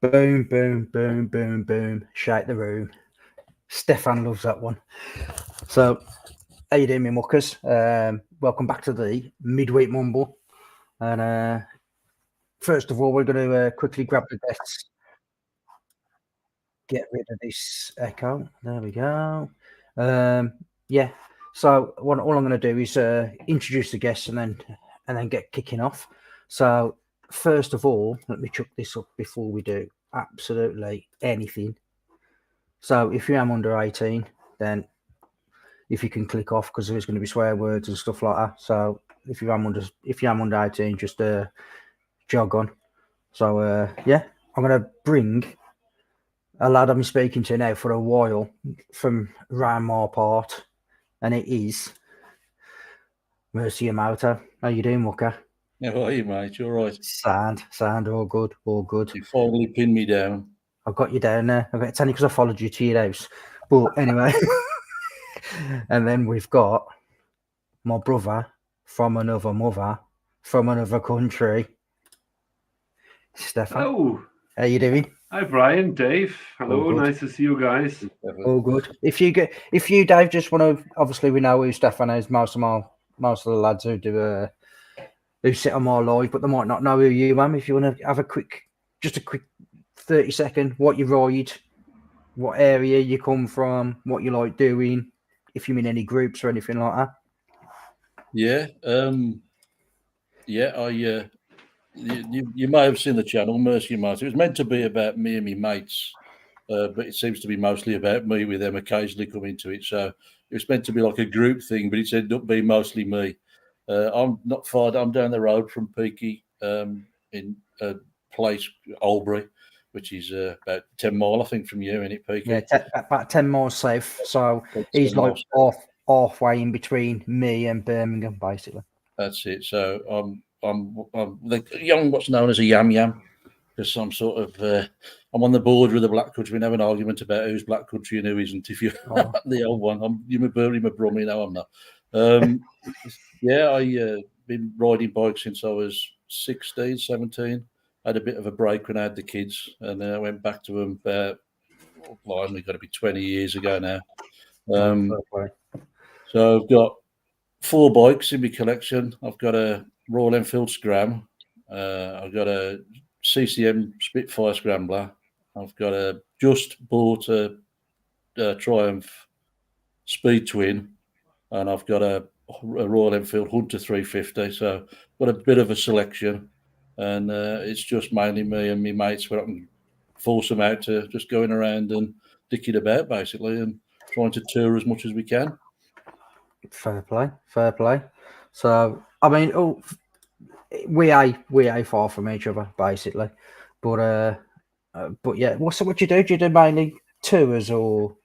Boom, boom, boom, boom, boom. Shake the room. Stefan loves that one. So, how you doing, me muckers? Welcome back to the midweek mumble. And first of all, we're going to quickly grab the guests. Get rid of this echo. There we go. Yeah. So, all I'm going to do is introduce the guests and then get kicking off. So, first of all, let me chuck this up before we do absolutely anything. So if you am under 18, then if you can click off because there's going to be swear words and stuff like that. So if you am under 18, just jog on. So yeah, I'm gonna bring a lad I'm speaking to now for a while from round my part, and it is Mercy Amauta. How you doing, Mucker? How are you, mate? You're right. Sound, all good, all good. You finally pinned me down. I've got you down there. I've got to because I followed you to your house. But anyway, and then we've got my brother from another mother, from another country. Stefan. Hello. How you doing? Hi, Brian, Dave. Hello, nice to see you guys. All good. If you, Dave, just want to, obviously we know who Stefan is. Most of the lads who do who sit on my live, but they might not know who you am. If you want to have a quick 30-second, what you ride, what area you come from, what you like doing, if you're in any groups or anything like that. Yeah, you may have seen the channel, Mercy Martin. It was meant to be about me and my mates, but it seems to be mostly about me with them occasionally coming to it. So it was meant to be like a group thing, but it's ended up being mostly me. I'm not far. I'm down the road from Peaky in a place, Albury, which is about 10 miles, I think, from you, isn't it, Peaky? Yeah, about 10 miles south. So he's like halfway in between me and Birmingham, basically. That's it. So I'm the young, what's known as a yam, because I'm sort of I'm on the border of the Black Country. We have an argument about who's Black Country and who isn't. If you're the old one, you're my Burley, my Brummy. No, I'm not. Yeah, I've been riding bikes since I was 16, 17. I had a bit of a break when I had the kids, and then I went back to them about, blimey, got to be 20 years ago now. So I've got 4 bikes in my collection. I've got a Royal Enfield Scram. I've got a CCM Spitfire Scrambler. I've got just bought a Triumph Speed Twin, and I've got a Royal Enfield Hunter 350. So got a bit of a selection, and it's just mainly me and my mates where I can force them out to just going around and dicking about basically, and trying to tour as much as we can. Fair play. So I mean, we are far from each other basically, but yeah. What you do? Do you do mainly tours or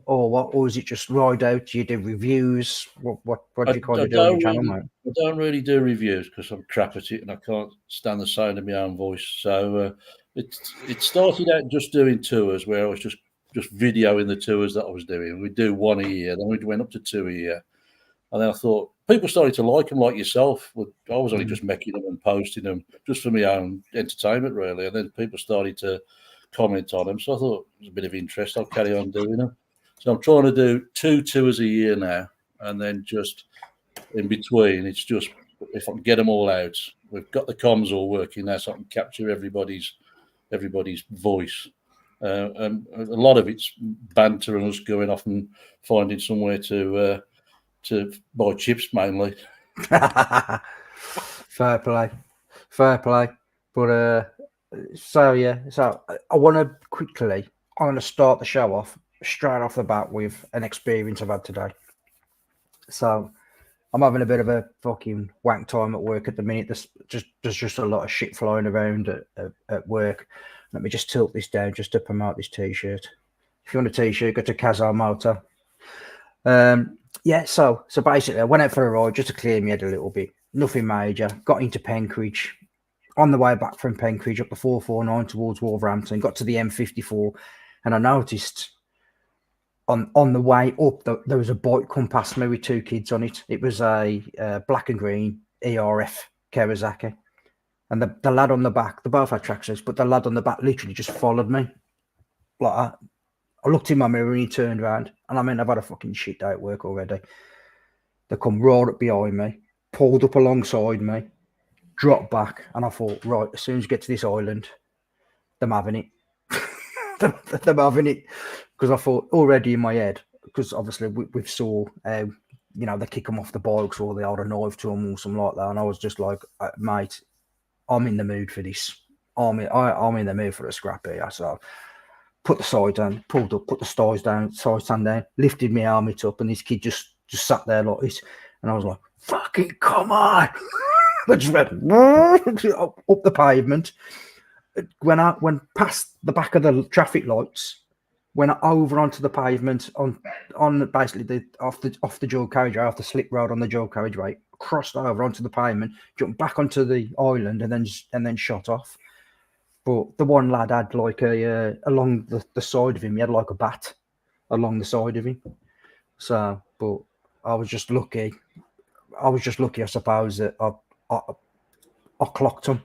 what? Or is it just ride out? Do you do reviews? What do you kind of do on your channel, mate? I don't really do reviews because I'm crap at it and I can't stand the sound of my own voice. So it started out just doing tours where I was just videoing the tours that I was doing. We'd do 1 a year, then we went up to 2 a year. And then I thought people started to like them, like yourself. I was only just making them and posting them just for my own entertainment, really. And then people started to comment on them. So I thought it was a bit of interest. I'll carry on doing them. So I'm trying to do 2 tours a year now. And then just in between, it's just if I can get them all out. We've got the comms all working now, so I can capture everybody's voice. And a lot of it's banter and us going off and finding somewhere to buy chips mainly. Fair play. But so yeah, so I want to quickly. I'm going to start the show off straight off the bat with an experience I've had today. So I'm having a bit of a fucking wank time at work at the minute. There's just a lot of shit flying around at work. Let me just tilt this down just to promote this t-shirt. If you want a t-shirt, go to Kazar Motor. Yeah, so basically I went out for a ride just to clear my head a little bit. Nothing major. Got into Penkridge. On the way back from Penkridge up the 449 towards Wolverhampton, got to the M54, and I noticed on the way up there was a bike come past me with 2 kids on it. It was a black and green ERF Kawasaki. And the lad on the back, they both had tracksuits, but the lad on the back literally just followed me. Like I looked in my mirror and he turned around. And I mean, I've had a fucking shit day at work already. They come right up behind me, pulled up alongside me, dropped back, and I thought, right, as soon as you get to this island, them having it. them having it. Because I thought already in my head, because obviously we saw, they kick them off the bikes or they hold a knife to them or something like that. And I was just like, mate, I'm in the mood for this. I'm in the mood for a scrap here. So put the side down, pulled up, put the side stand down, lifted my helmet up, and this kid just sat there like this. And I was like, fucking come on. I just went up the pavement. When I went past the back of the traffic lights, went over onto the pavement on basically off the dual carriageway, off the slip road on the dual carriageway, crossed over onto the pavement, jumped back onto the island, and then shot off. But the one lad had like along the side of him, he had like a bat along the side of him. So, but I was just lucky. I suppose, that I clocked him.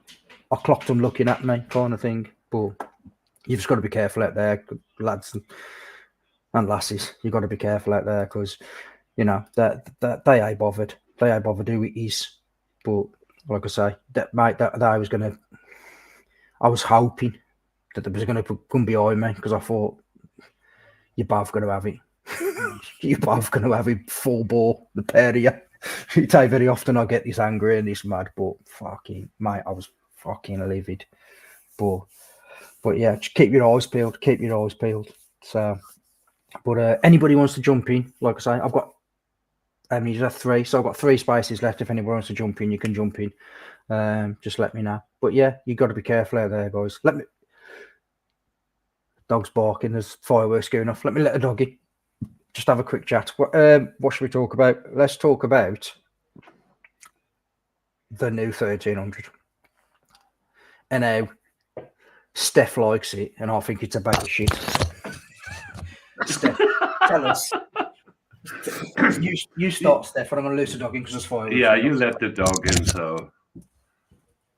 I clocked him looking at me, kind of thing. But you've just got to be careful out there, lads and lasses. You've got to be careful out there because, that they ain't bothered. They ain't bothered who it is. But like I say, I was hoping that they was going to come behind me because I thought, you're both going to have it. You're both going to have it full bore, the pair of you. Very often I get this angry and this mad, but fucking, mate, I was fucking livid. But yeah, just keep your eyes peeled. So, but anybody wants to jump in, like I say, I've got, you just have 3, so I've got 3 spaces left. If anyone wants to jump in, you can jump in. Just let me know. But yeah, you got to be careful out there, guys. Dog's barking. There's fireworks going off. Let me let a doggy. Just have a quick chat. What should we talk about? Let's talk about the new 1300. And how Steph likes it, and I think it's a bag of shit. Steph, tell us. You start, Steph, and I'm going to loose the dog in because there's fireworks. Yeah, you let the dog in, so.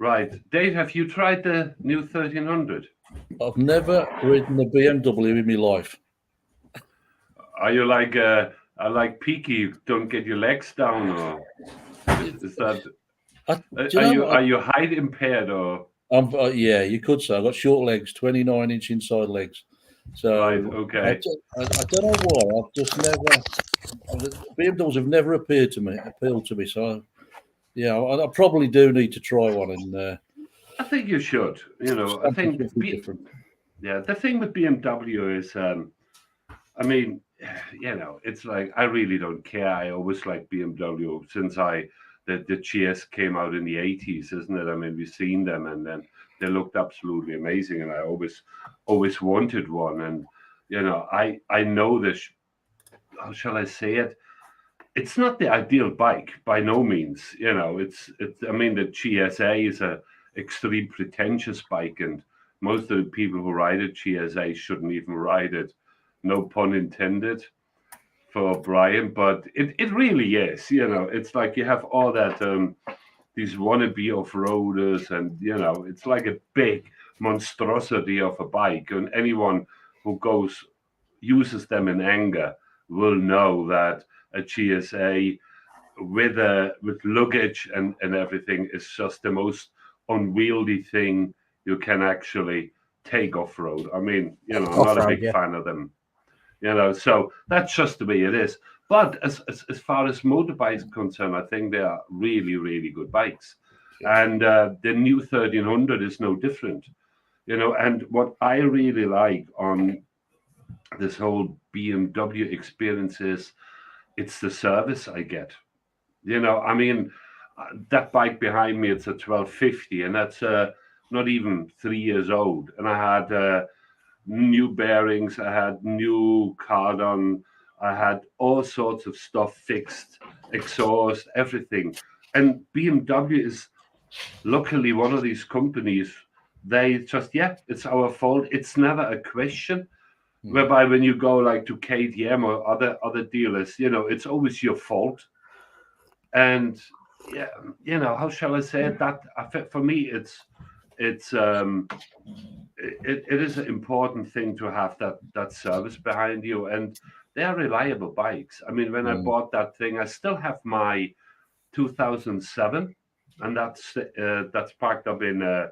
Right. Dave, have you tried the new 1300? I've never ridden a BMW in my life. Are you like Peaky, don't get your legs down, or is that? Are you height impaired, or? Yeah, you could say. I've got short legs, 29-inch inside legs. So right, okay. I don't know why. I've just never. BMWs have never appealed to me. So yeah, I probably do need to try one. And I think you should. I think different. Yeah, the thing with BMW is, it's like I really don't care. I always like BMW since the GS came out in the 80s, isn't it? I mean, we've seen them, and then they looked absolutely amazing, and I always wanted one. And I know this. How shall I say it? It's not the ideal bike by no means. It's. I mean, the GSA is a extreme pretentious bike, and most of the people who ride a GSA shouldn't even ride it. No pun intended for Brian, but it really is. It's like you have all that these wannabe off-roaders, and it's like a big monstrosity of a bike, and anyone who uses them in anger will know that a GSA with luggage and everything is just the most unwieldy thing you can actually take off-road. I mean, I'm not a big fan of them. So that's just the way it is. But as far as motorbikes are concerned, I think they are really, really good bikes. And the new 1300 is no different. And what I really like on this whole BMW experience is it's the service I get. I mean, that bike behind me, it's a 1250, and that's not even 3 years old. And I had new bearings, I had new cardan, I had all sorts of stuff fixed, exhaust, everything. And BMW is luckily one of these companies, they just, it's our fault. It's never a question. Whereby when you go like to KTM or other dealers, it's always your fault. And yeah, how shall I say it? That for me, it's it is an important thing to have that service behind you, and they are reliable bikes. I mean, when I bought that thing, I still have my 2007, and that's parked up in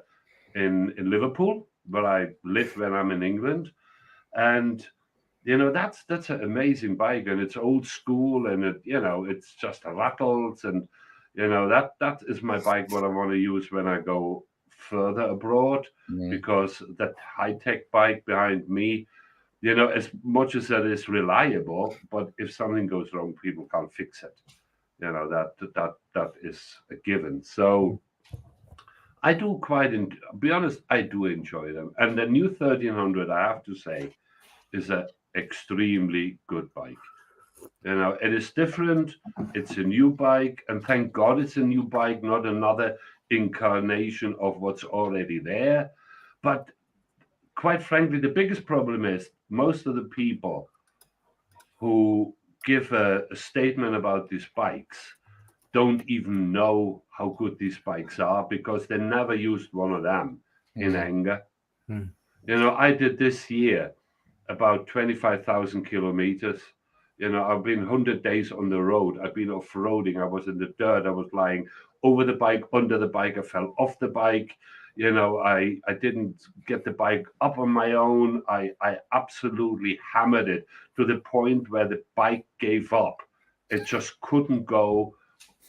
Liverpool, where I live when I'm in England, and that's an amazing bike, and it's old school, and it's just rattles, and that is my bike what I want to use when I go further abroad, because that high-tech bike behind me, as much as that is reliable, but if something goes wrong, people can't fix it. That is a given. So I do be honest, I do enjoy them, and the new 1300, I have to say, is an extremely good bike. It is different. It's a new bike, and thank God it's a new bike, not another incarnation of what's already there. But quite frankly, the biggest problem is most of the people who give a statement about these bikes don't even know how good these bikes are, because they never used one of them in anger. I did this year about 25,000 kilometers. I've been 100 days on the road. I've been off-roading. I was in the dirt. I was lying over the bike, under the bike. I fell off the bike. I didn't get the bike up on my own. I absolutely hammered it to the point where the bike gave up. It just couldn't go.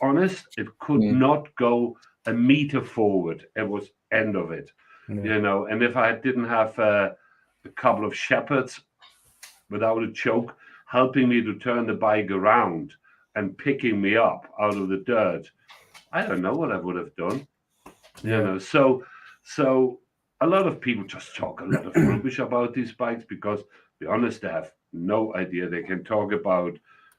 Honest, it could not go a meter forward. It was end of it. And if I didn't have a couple of shepherds without a choke helping me to turn the bike around and picking me up out of the dirt, I don't know what I would have done. So a lot of people just talk a lot of rubbish about these bikes, because, to be honest, they have no idea. They can talk about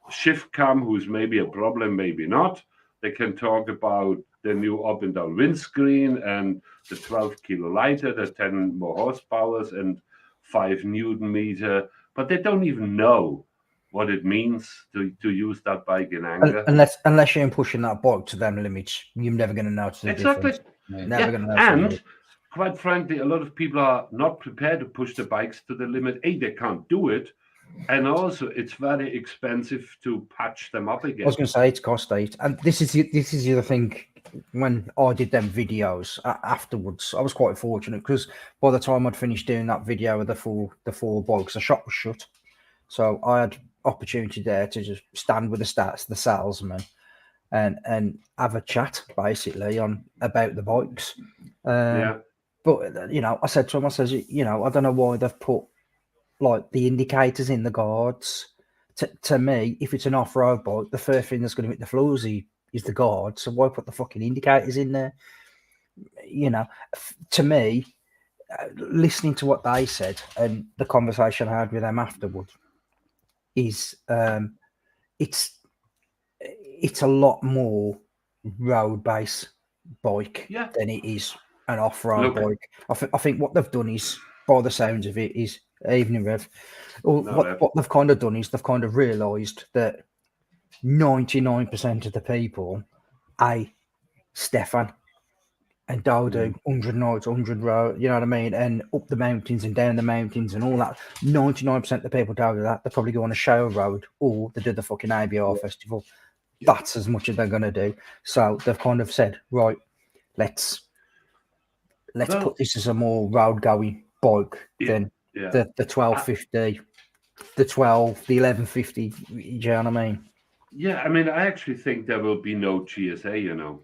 shift cam, who's maybe a problem, maybe not. They can talk about the new up and down windscreen and the 12 kilo lighter, the 10 more horsepowers and 5 Newton meter, but they don't even know what it means to use that bike in anger. Unless you're pushing that bike to them limits, you're never going to notice the difference. Never going to notice. And quite frankly, a lot of people are not prepared to push the bikes to the limit. They can't do it. And also, it's very expensive to patch them up again. I was going to say it's cost eight, and this is the other thing. When I did them videos afterwards, I was quite fortunate, because by the time I'd finished doing that video of the four bikes, the shop was shut, so I had opportunity there to just stand with the salesman, and have a chat basically about the bikes. But I said to him, I don't know why they've put like the indicators in the guards. To me, if it's an off-road bike, the first thing that's going to hit the floors is the guard. So why put the fucking indicators in there? To me, listening to what they said and the conversation I had with them afterwards, is it's a lot more road-based bike than it is an off-road bike. I think what they've done is, by the sounds of it, is evening rev. What they've kind of done is they've kind of realised that 99% of the people, Stefan and Dodo, 100 nights, 100 road, you know what I mean, and up the mountains and down the mountains and all that. 99% of the people do that. They probably go on a show road, or they do the fucking ABR festival. That's as much as they're going to do. So they've kind of said, right, let's put this as a more road going bike than the 1250, the 1150. Do you know what I mean? Yeah, I mean, I actually think there will be no GSA.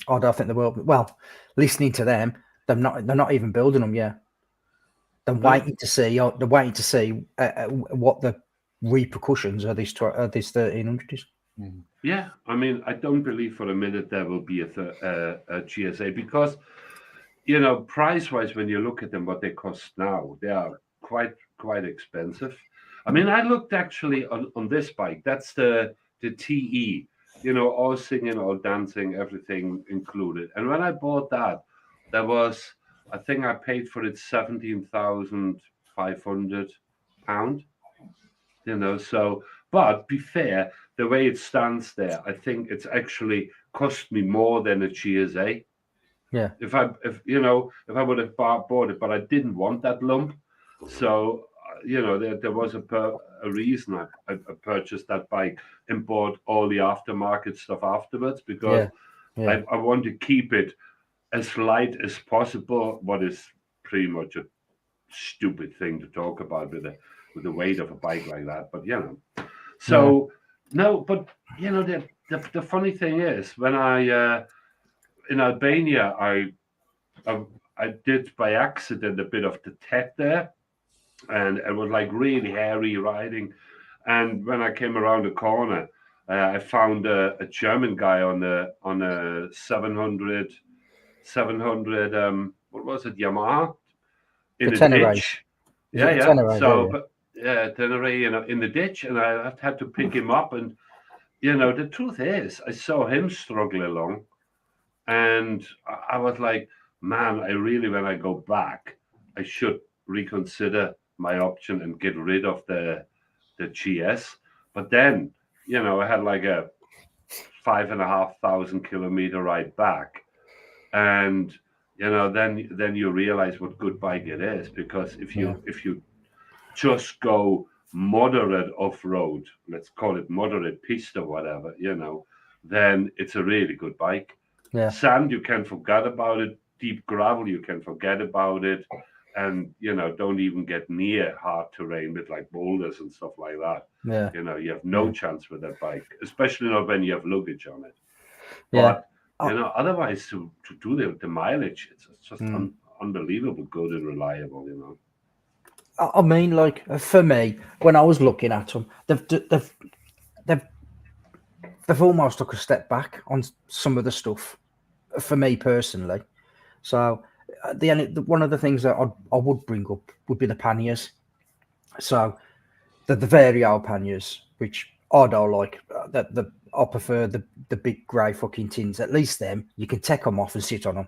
I don't think there will be. Well, listening to them, they're not even building them yet. They're waiting to see. They're waiting to see what the repercussions of this 1300 is. Yeah, I mean, I don't believe for a minute there will be a GSA, because price-wise, when you look at them, what they cost now, they are quite expensive. I mean, I looked actually on this bike. That's the TE. All singing, all dancing, everything included. And when I bought that, there was, I think I paid for it £17,500. So, but be fair, the way it stands there, I think it's actually cost me more than a GSA. Yeah. If I would have bought it, but I didn't want that lump, so there was a reason I purchased that bike and bought all the aftermarket stuff afterwards, because I want to keep it as light as possible. What is pretty much a stupid thing to talk about with the weight of a bike like that, but so no, but the funny thing is, when I in Albania, I did by accident a bit of the TED there, and it was like really hairy riding. And when I came around the corner, I found a German guy on a 700 what was it, Yamaha, in The a Tenere. ditch. Yeah. Tenere, So, but Tenere, in the ditch, and I had to pick him up. And the truth is, I saw him struggle along, and I was like, man, when I go back, I should reconsider my option and get rid of the GS. But then, I had like a 5,500 kilometer ride back, and then you realize what good bike it is, because if you just go moderate off-road, let's call it moderate piste or whatever, then it's a really good bike. Yeah. Sand, you can forget about it. Deep gravel, you can forget about it. And, don't even get near hard terrain with like boulders and stuff like that. Yeah. You have no chance with that bike, especially not when you have luggage on it. Yeah. But, otherwise to do the mileage, it's just unbelievable good and reliable, I mean, like, for me, when I was looking at them, they've almost took a step back on some of the stuff for me personally. So one of the things that I would bring up would be the panniers. So the varial panniers, which I don't like, I prefer the big grey fucking tins. At least them, you can take them off and sit on them.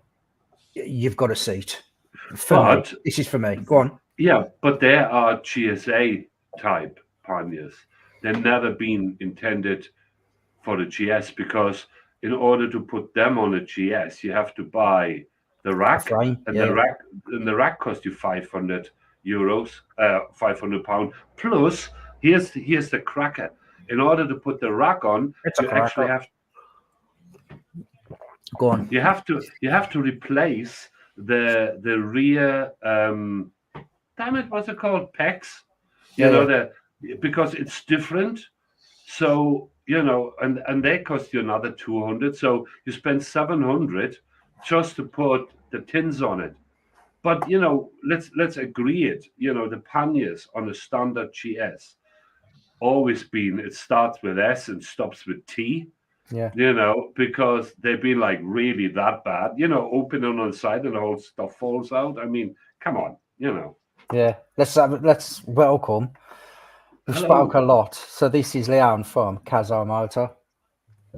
You've got a seat. But this is for me. Go on. Yeah, but there are GSA type panniers. They've never been intended for the GS, because in order to put them on a GS, you have to buy the rack, the rack costs you €500, £500. Plus, here's the cracker. In order to put the rack on, you actually have. Go on. You have to replace the rear. Damn it, what's it called? Pecs. Because it's different. So and they cost you another 200. So you spend 700 just to put the tins on it. But let's agree it. The panniers on a standard GS always been, it starts with S and stops with T. Yeah. Because they've been like really that bad. Open on the side and the whole stuff falls out. I mean, come on. Yeah. Let's welcome. We spoke a lot. So this is Leon from Kazo Motor.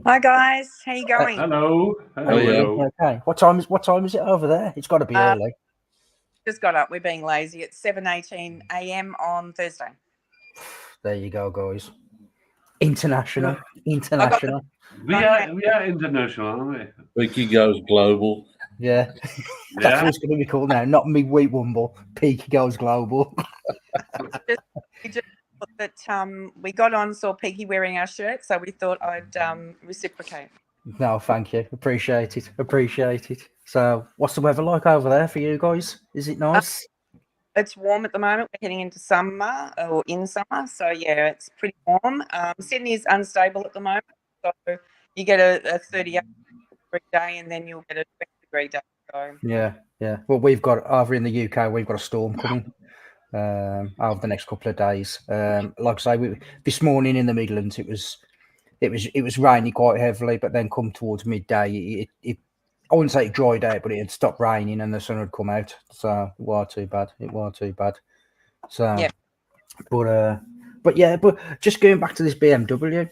Hi guys, how you going? Hello. Okay. What time is it over there? It's got to be early. Just got up. We're being lazy. It's 7:18 a.m. on Thursday. There you go, guys. International. We are international, aren't we? Peaky goes global. Yeah. That's what it's going to be called now. Not me wheat wumble. Peaky goes global. We just thought that we got on, saw Peaky wearing our shirt, so we thought I'd reciprocate. No, thank you. Appreciate it. So what's the weather like over there for you guys? Is it nice? It's warm at the moment. We're heading into summer, or in summer. So, yeah, it's pretty warm. Sydney's unstable at the moment. So you get a 38-degree day and then you'll get a 20-degree day. So. Yeah. Well, we've got, over in the UK, we've got a storm coming over the next couple of days. Like I say, this morning in the Midlands, it was raining quite heavily, but then come towards midday, I wouldn't say it dried out, but it had stopped raining and the sun had come out. So it was too bad. So, yeah. But just going back to this BMW,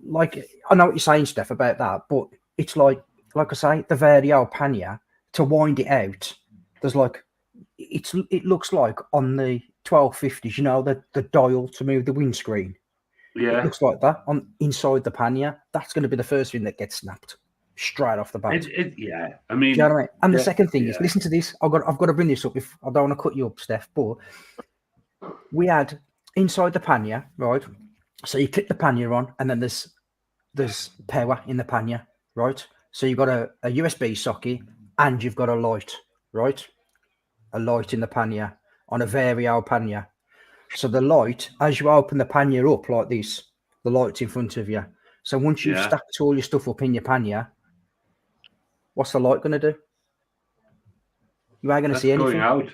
like, I know what you're saying, Steph, about that, but it's like I say, the Varial pannier, to wind it out, there's like, it looks like on the 1250s, the dial to move the windscreen. Yeah. It looks like that on inside the pannier. That's going to be the first thing that gets snapped straight off the bat. Yeah. I Do mean, you know what I mean? And the yeah, second thing is, yeah. listen to this. I've got to bring this up. If I don't want to cut you up, Steph, but we had inside the pannier, right? So you click the pannier on, and then there's power in the pannier, right? So you've got a USB socket, and you've got a light, right? A light in the pannier on a very old pannier. So the light, as you open the pannier up like this, the light's in front of you. So once you've Yeah. stacked all your stuff up in your pannier, what's the light going to do? You ain't going to That's see anything. going out.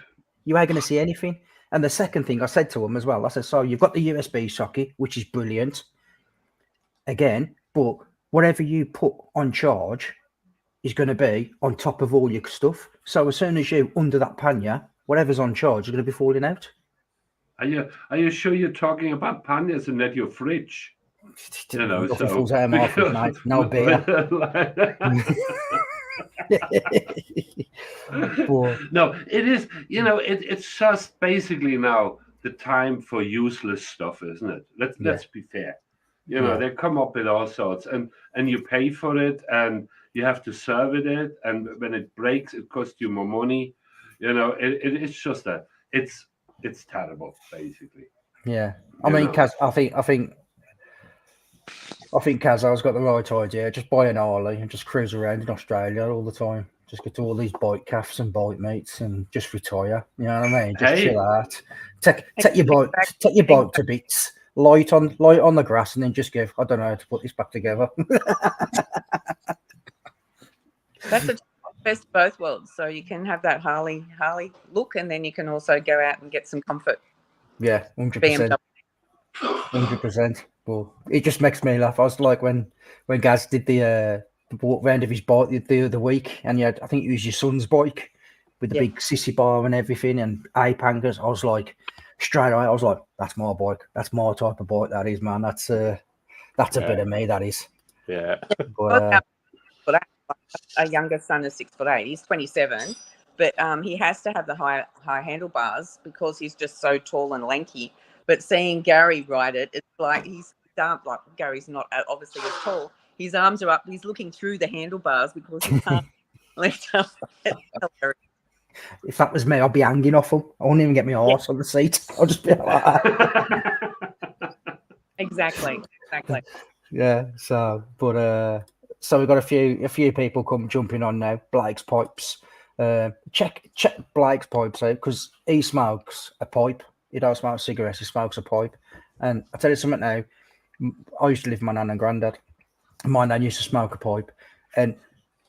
You ain't going to see anything. And the second thing I said to him as well, I said, so you've got the USB socket, which is brilliant. Again, but whatever you put on charge is going to be on top of all your stuff. So as soon as you under that pannier, whatever's on charge is going to be falling out. Are you sure you're talking about panniers and not your fridge? You know, Nothing so falls out of my fridge, mate. No beer. But, no, it is. You know, it's just basically now the time for useless stuff, isn't it? Let's be fair. You know, they come up with all sorts, and you pay for it, and you have to service it, and when it breaks, it costs you more money. You know, it's just it's terrible, basically. yeah, I mean, Kaz, I think Kaz's got the right idea. Just buy an Harley and just cruise around in Australia all the time. Just go to all these bike cafes and bike meets and just retire. You know what I mean? Just chill out. Take your bike to bits. Light on the grass, and then just go, I don't know how to put this back together. That's the best of both worlds. So you can have that Harley look, and then you can also go out and get some comfort. Yeah, 100%. 100%. But it just makes me laugh. I was like when Gaz did the walk round of his bike the other week, and you had, I think it was your son's bike with the big sissy bar and everything and ape hangers. I was like, straight away, I was like, that's my bike. That's my type of bike. That is, man. That's a bit of me. That is. Yeah. But, a younger son is 6'8". He's 27, but he has to have the high handlebars because he's just so tall and lanky. But seeing Gary ride it, it's like he's like Gary's not obviously as tall. His arms are up. He's looking through the handlebars because he can't lift up. if that was me, I'd be hanging off him. I wouldn't even get my arse on the seat. I'll just be like that. Exactly. Yeah. So, but so we've got a few people jumping on now. Blake's pipes. Check Blake's pipes out because he smokes a pipe. He don't smoke cigarettes. He smokes a pipe. And I tell you something now. I used to live with my nan and granddad. My nan used to smoke a pipe, and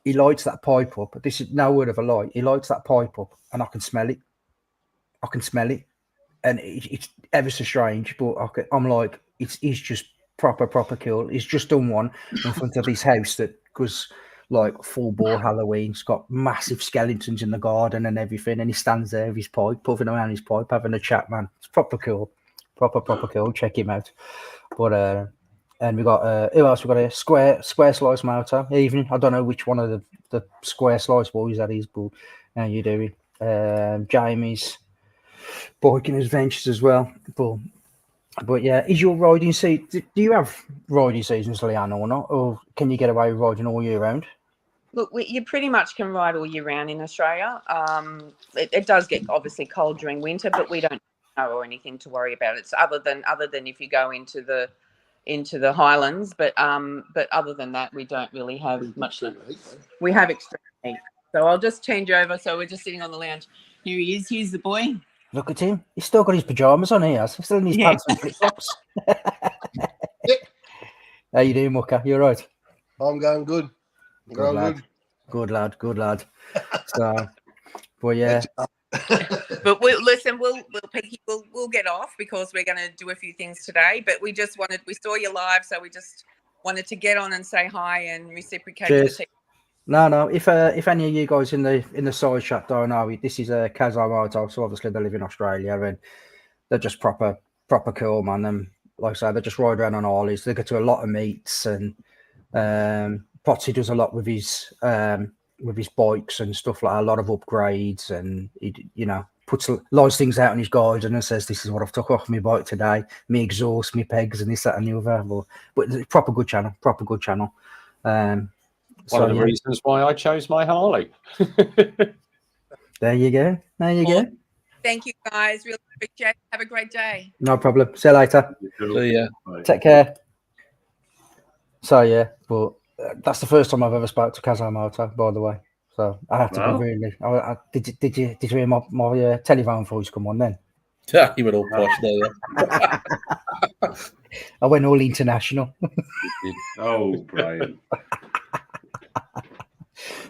he lights that pipe up. This is no word of a lie. He lights that pipe up, and I can smell it. And it's ever so strange, but I'm like, he's just proper cool. He's just done one in front of his house that was like full bore Halloween. It's got massive skeletons in the garden and everything, and he stands there with his pipe, puffing around his pipe, having a chat, man. It's proper cool. Proper cool. Check him out. But and we got who else? We got a square slice motor. Evening. I don't know which one of the square slice boys that is, but how you doing? Jamie's biking adventures as well. But yeah, is your riding season? Do you have riding seasons, Leanne, or not? Or can you get away with riding all year round? Look, you pretty much can ride all year round in Australia. It does get obviously cold during winter, but we don't know or anything to worry about. It's other than if you go into the Highlands, but other than that, we don't really have much. We have extreme heat. So I'll just change over. So we're just sitting on the lounge. Here he is. Here's the boy. Look at him. He's still got his pajamas on. He has. He's still in his pants and flip flops. How you doing, Mucka? You all right? I'm going good. Good lad. So, well, yeah. But we'll get off because we're going to do a few things today. But we saw you live, so we just wanted to get on and say hi and reciprocate. Cheers. No. If any of you guys in the side chat don't know, this is a Kazamoto, so obviously they live in Australia and they're just proper cool, man. And like I say, they just ride around on Harleys. They go to a lot of meets, and Potsy does a lot with his bikes and stuff like that, a lot of upgrades, and he, lies things out on his guide and says, "This is what I've took off my bike today. Me exhaust, me pegs, and this, that, and the other." But it's proper good channel. One of the reasons why I chose my Harley. There you go. Thank you, guys. Really appreciate it. Have a great day. No problem. See you later. So yeah, Take care. So yeah, but that's the first time I've ever spoke to Kazamoto, by the way. So I have to be really. Did you hear my telephone voice come on then? you went all posh there. I went all international. Oh, Brian.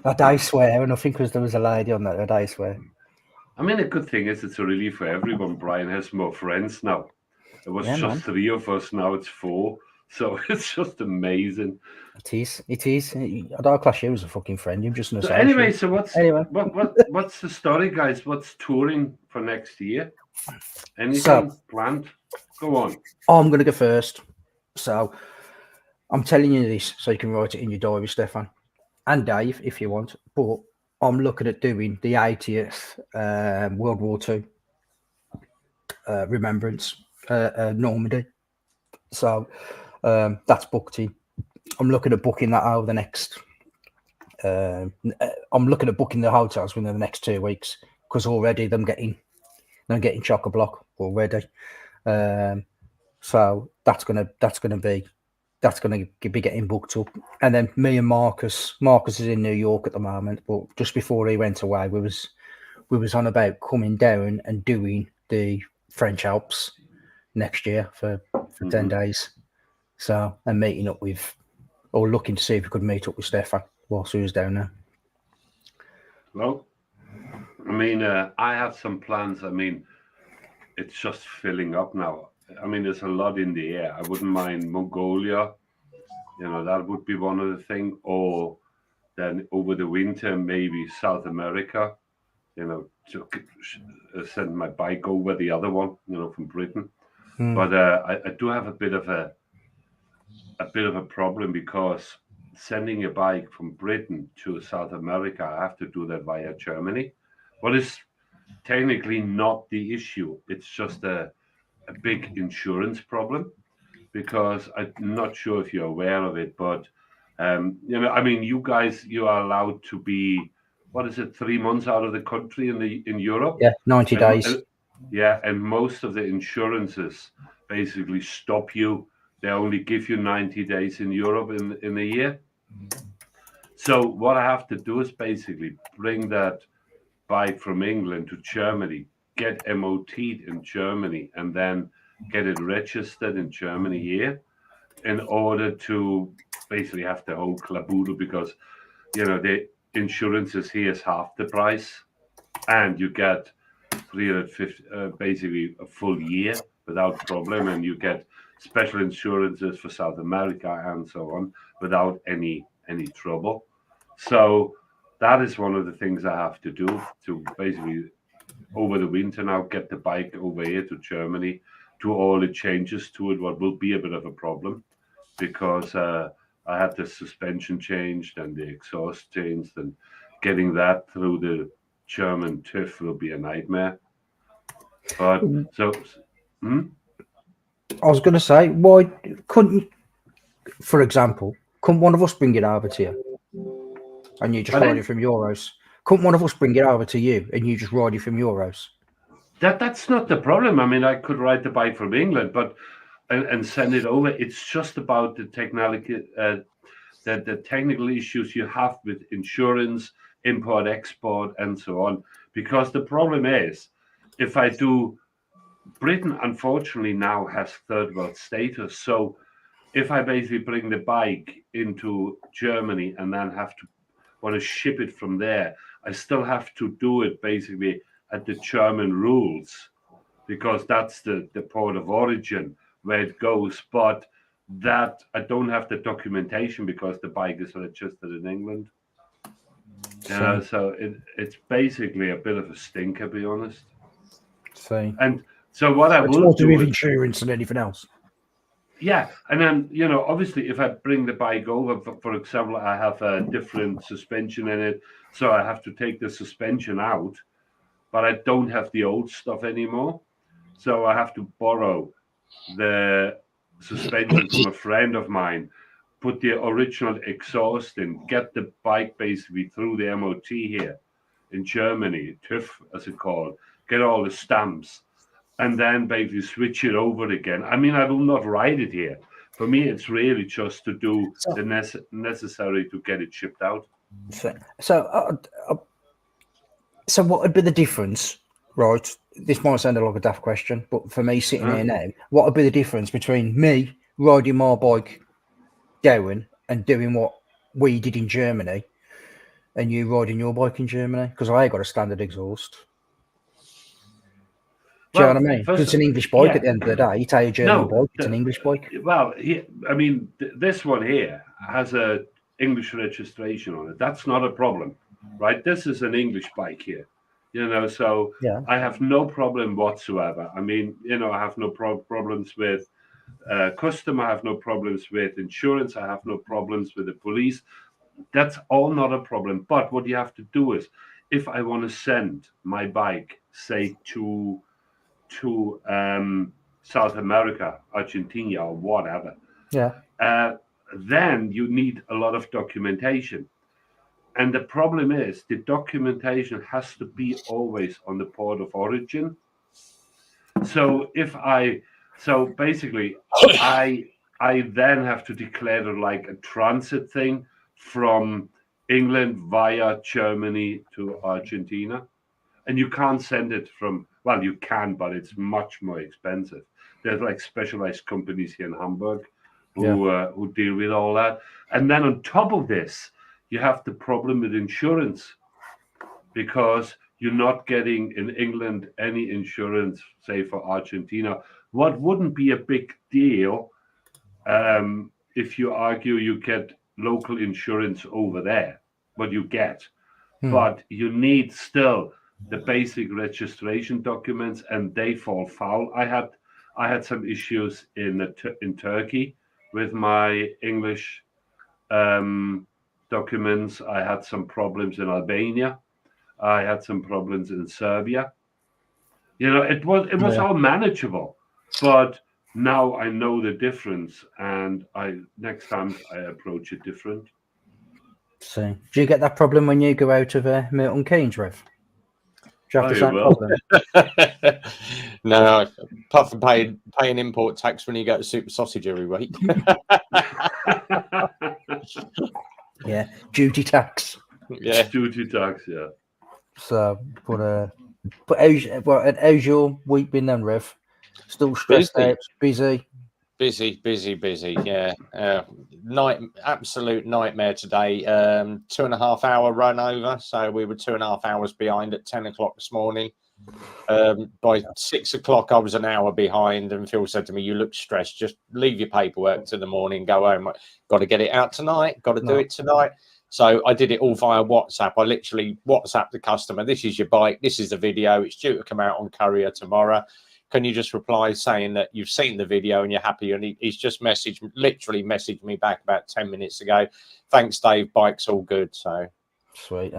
I swear, and I think because there was a lady on that, I swear. I mean, a good thing is it's a relief for everyone. Brian has more friends now. It was just 3 of us, now it's 4. So it's just amazing. It is. I don't class you as a fucking friend. You're just an associate. Anyway, so what's the story, guys? What's touring for next year? Anything planned? Go on. I'm going to go first. So I'm telling you this so you can write it in your diary, Stefan. And Dave, if you want. But I'm looking at doing the 80th World War II remembrance, Normandy. So that's booked in. I'm looking at booking that over the next. I'm looking at booking the hotels within the next 2 weeks because already I'm getting chock-a-block already. So that's gonna be getting booked up. And then me and Marcus is in New York at the moment, but just before he went away, we was on about coming down and doing the French Alps next year for 10 days. So, and meeting up with, or looking to see if we could meet up with Stefan whilst he was down there. Well, I mean, I have some plans. I mean, it's just filling up now. I mean, there's a lot in the air. I wouldn't mind Mongolia. You know, that would be one of the things. Or then over the winter, maybe South America. You know, to send my bike over the other one. You know, from Britain. But I do have a bit of a problem because sending a bike from Britain to South America, I have to do that via Germany. What is technically not the issue. It's just a big insurance problem because I'm not sure if you're aware of it, but you know, I mean, you guys, you are allowed to be, what is it, 3 months out of the country in Europe? Yeah, 90 days. And most of the insurances basically stop you. They only give you 90 days in Europe in a year. So what I have to do is basically bring that bike from England to Germany, get MOT'd in Germany, and then get it registered in Germany here in order to basically have the whole claboodle because, you know, the insurances here is half the price and you get 350, basically a full year without problem, and you get special insurances for South America and so on without any trouble. So that is one of the things I have to do to basically over the winter now get the bike over here to Germany, do all the changes to it, what will be a bit of a problem because I had the suspension changed and the exhaust changed, and getting that through the German TÜV will be a nightmare. But so I was going to say, why couldn't, for example, couldn't one of us bring it over to you and you just ride it from your house? Couldn't one of us bring it over to you and you just ride it from your house? That's not the problem. I mean, I could ride the bike from England, but and send it over. It's just about the technical issues you have with insurance, import, export, and so on. Because the problem is, if I do, Britain unfortunately now has third world status. So if I basically bring the bike into Germany and then want to ship it from there, I still have to do it basically at the German rules because that's the port of origin where it goes. But that I don't have the documentation because the bike is registered in England. So it's basically a bit of a stinker, to be honest. And so what I will do with insurance and anything else. Yeah, and then, you know, obviously if I bring the bike over, for example, I have a different suspension in it, so I have to take the suspension out but I don't have the old stuff anymore. So I have to borrow the suspension from a friend of mine, put the original exhaust in, get the bike basically through the MOT here in Germany, TÜV as it's called, get all the stamps, and then basically switch it over again. I mean, I will not ride it here. For me, it's really just to do the necessary to get it shipped out. So what would be the difference, right? This might sound like a daft question, but for me sitting here now, what would be the difference between me riding my bike going and doing what we did in Germany and you riding your bike in Germany? Because I got a standard exhaust. Do you know what I mean? Because it's an English bike at the end of the day. It's a German bike, it's an English bike. Well, I mean, this one here has a English registration on it. That's not a problem, right? This is an English bike here, so I have no problem whatsoever. I mean, I have no problems with custom. I have no problems with insurance. I have no problems with the police. That's all not a problem. But what you have to do is, if I want to send my bike, say, to South America, Argentina, or whatever, then you need a lot of documentation. And the problem is the documentation has to be always on the port of origin. So basically I then have to declare it like a transit thing from England via Germany to Argentina. And you can't send it from, well, you can, but it's much more expensive. There's like specialized companies here in Hamburg who deal with all that. And then on top of this, you have the problem with insurance, because you're not getting in England any insurance, say for Argentina. What wouldn't be a big deal if you argue you get local insurance over there, what you get. But you need still the basic registration documents, and they fall foul. I had some issues in Turkey with my English documents. I had some problems in Albania. I had some problems in Serbia. It was all manageable, but now I know the difference, and next time I approach it different. So, do you get that problem when you go out of Milton Keynes, Rev? Do you have the same problem? No, apart from paying import tax when you go to Super Sausage every week. Yeah, duty tax. Yeah, duty tax. Yeah. So, but how's your week been then, Rev? Still stressed out, busy. Busy. Yeah, absolute nightmare today. 2.5 hour run over, so we were 2.5 hours behind at 10 o'clock this morning. By 6 o'clock, I was an hour behind, and Phil said to me, "You look stressed. Just leave your paperwork to the morning. Go home. Got to get it out tonight. Got to do it tonight." So I did it all via WhatsApp. I literally WhatsApped the customer, "This is your bike. This is the video. It's due to come out on courier tomorrow. Can you just reply saying that you've seen the video and you're happy?" And he's just literally messaged me back about 10 minutes ago. "Thanks, Dave. Bike's all good." So sweet.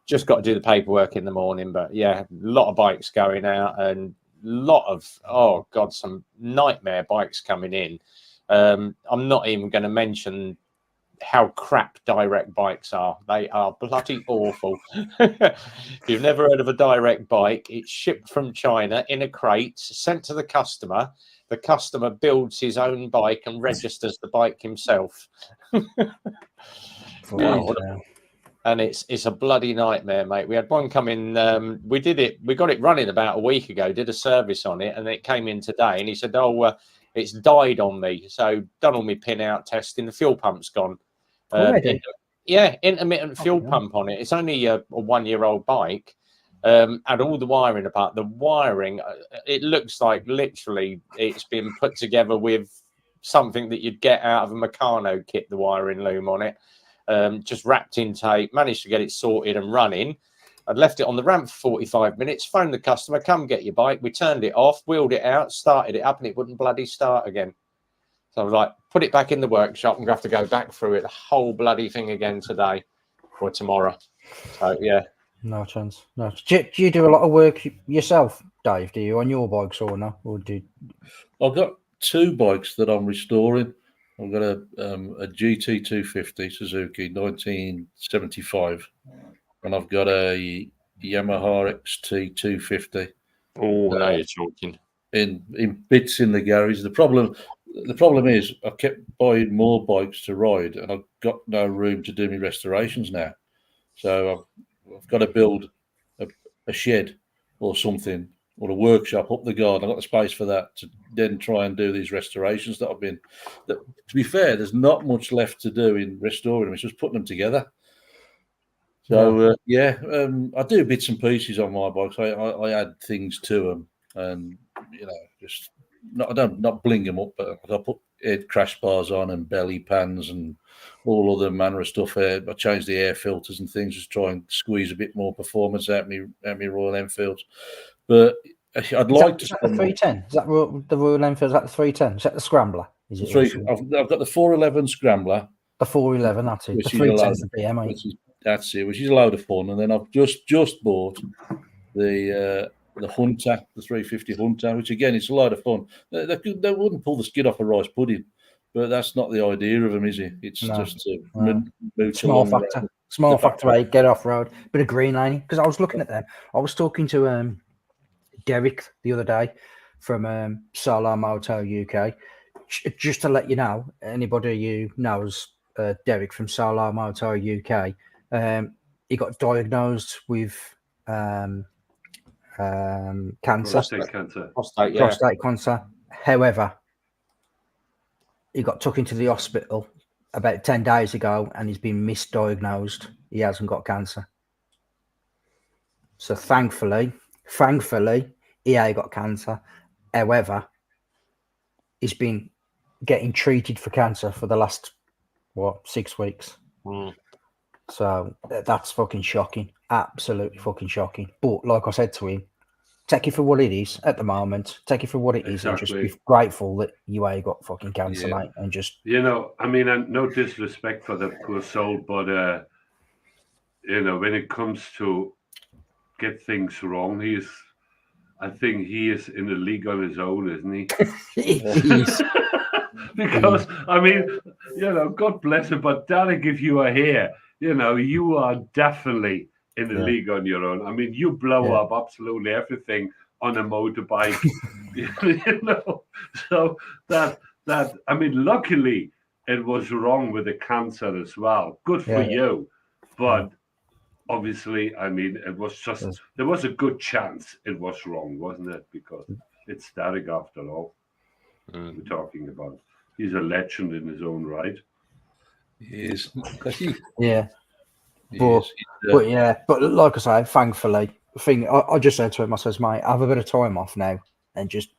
Just got to do the paperwork in the morning. But yeah, a lot of bikes going out and a lot of, some nightmare bikes coming in. I'm not even going to mention how crap direct bikes are. They are bloody awful. If you've never heard of a direct bike, it's shipped from China in a crate, sent to the customer. The customer builds his own bike and registers the bike himself. And it's a bloody nightmare, mate. We had one come in. We got it running about a week ago, did a service on it, and it came in today. And he said, it's died on me. So done all my pin out testing. The fuel pump's gone. Intermittent fuel pump on it. It's only a 1-year-old bike, and all the wiring apart. The wiring, it looks like literally it's been put together with something that you'd get out of a Meccano kit. The wiring loom on it, just wrapped in tape. Managed to get it sorted and running. I'd left it on the ramp for 45 minutes. Phoned the customer, "Come get your bike." We turned it off, wheeled it out, started it up, and it wouldn't bloody start again. So I was like, put it back in the workshop. I'm going to have to go back through it, the whole bloody thing again today or tomorrow. So, yeah, No chance. No. Do you do a lot of work yourself, Dave? Do you on your bikes or no? Or do I've got 2 bikes that I'm restoring. I've got a GT 250 Suzuki 1975, and I've got a Yamaha XT 250 Oh, now you're talking. in bits in the garage. The problem is I kept buying more bikes to ride, and I've got no room to do my restorations now. So I've got to build a shed or something, or a workshop up the garden. I've got the space for that to then try and do these restorations that I've been. To be fair, there's not much left to do in restoring them. It's just putting them together. So I do bits and pieces on my bikes. I add things to them, and just not bling them up, but I put head crash bars on and belly pans and all other manner of stuff. I change the air filters and things, just try and squeeze a bit more performance out me Royal Enfields. But I'd like to. Is that the 310? Is that the Royal Enfield? Is that the 310? Is that the Scrambler? Is it? I've got the 411 Scrambler. The 411, that's it. The 310 is the BM, that's it, which is a load of fun. And then I've just bought the Hunter, the 350 Hunter, which again, it's a lot of fun. They wouldn't pull the skid off a rice pudding, but that's not the idea of them, is it? It's just to small factor 8, get off road, bit of green lining. Because I was looking at them, I was talking to Derek the other day from Solar Moto UK. Just to let you know, anybody who knows Derek from Solar Moto UK, he got diagnosed with cancer, prostate cancer. However, he got took into the hospital about 10 days ago, and he's been misdiagnosed. He hasn't got cancer. So thankfully, he ain't got cancer. However, he's been getting treated for cancer for the last 6 weeks. So that's fucking shocking, absolutely fucking shocking. But like I said to him, take it for what it is at the moment. Take it for what it is, and just be grateful that you ain't got fucking cancer, mate. And just I mean, no disrespect for the poor soul, but when it comes to get things wrong, I think he is in a league on his own, isn't he? Because I mean, God bless him, but Derek, if you are here, you are definitely in a league on your own. I mean, you blow up absolutely everything on a motorbike, So that I mean, luckily it was wrong with the cancer as well. Good for you, but. Obviously, I mean, it was just, there was a good chance it was wrong, wasn't it? Because it's Derek after all. We're talking about. He's a legend in his own right. He is. But like I say, thankfully, I just said to him, I says, mate, have a bit of time off now and just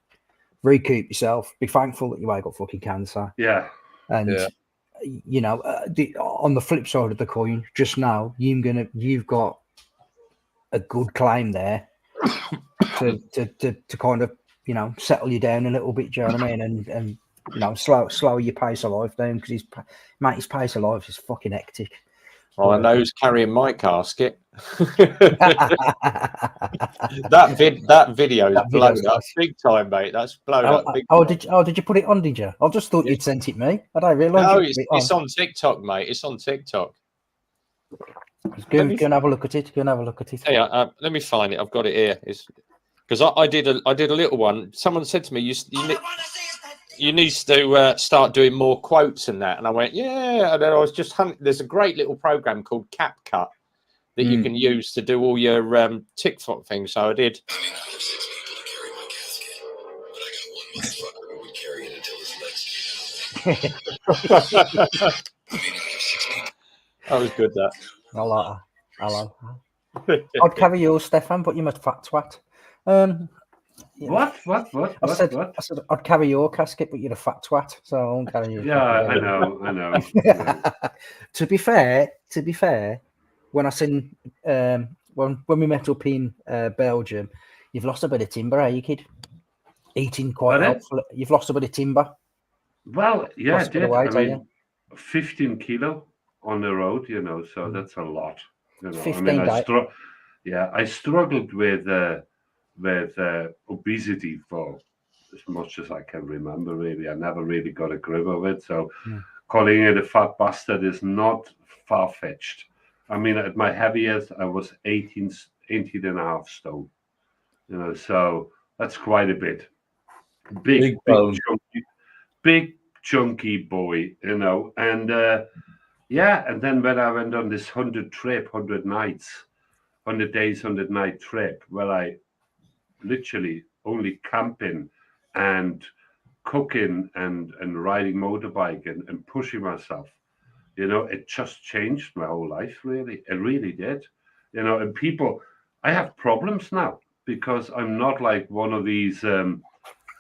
recoup yourself. Be thankful that you ain't got fucking cancer. Yeah. And on the flip side of the coin, just now you've got a good claim there to kind of settle you down a little bit. Do you know what I mean? And slow your pace of life down, because his pace of life is fucking hectic. Well, I know who's carrying my casket. that video is blown up big time, mate. That's blown up big time. Did you put it on? Did you? I just thought you'd sent it me. I don't realise. No, it's on TikTok, mate. It's on TikTok. Go and have a look at it. Yeah, let me find it. I've got it here. It's because I did a little one. Someone said to me, you need to start doing more quotes and that. And I went, yeah. And then I was just hunting. There's a great little program called CapCut that you can use to do all your TikTok things. So I did. I mean, I have 6 people to carry my casket, but I got one motherfucker who would carry it until his legs came out. I mean, I have 6 people. That was good, that. I like that. I'd carry yours, Stefan, but you must fat twat. What? I said I'd carry your casket, but you're a fat twat, so I won't carry you. Yeah, I know. To be fair, when I seen when we met up in Belgium, you've lost a bit of timber, you kid? Eating quite helpful. You've lost a bit of timber. Well, yeah, I did. I mean, 15 kilo on the road, so that's a lot. 15 days. Yeah, I struggled with obesity for as much as I can remember. Really, I never really got a grip of it. So calling it a fat bastard is not far fetched. I mean, at my heaviest, I was 18 and a half stone. You know, so that's quite a bit. Big bone. chunky boy. You know, and yeah, and then when I went on this 100 nights, 100 days, 100 night trip, where I literally only camping and cooking and riding motorbike and pushing myself. You know, it just changed my whole life, really. It really did. You know, and people, I have problems now because I'm not like one of these, you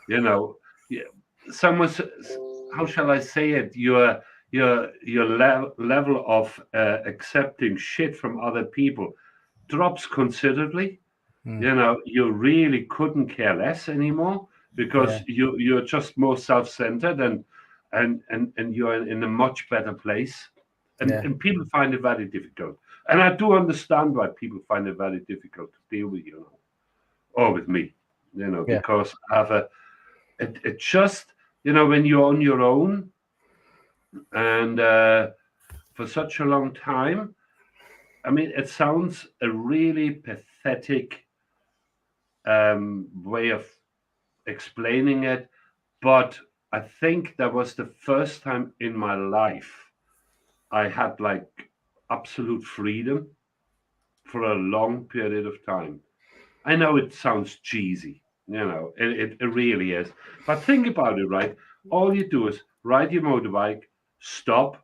know, someone's, how shall I say it? Your level of accepting shit from other people drops considerably. You know, you really couldn't care less anymore because you're just more self-centered and you're in a much better place. And people find it very difficult. And I do understand why people find it very difficult to deal with, you know, or with me, you know, because I have it just, you know, when you're on your own and for such a long time, I mean, it sounds a really pathetic way of explaining it, but I think that was the first time in my life I had like absolute freedom for a long period of time. I know it sounds cheesy, you know, it really is. But think about it, right? All you do is ride your motorbike, stop,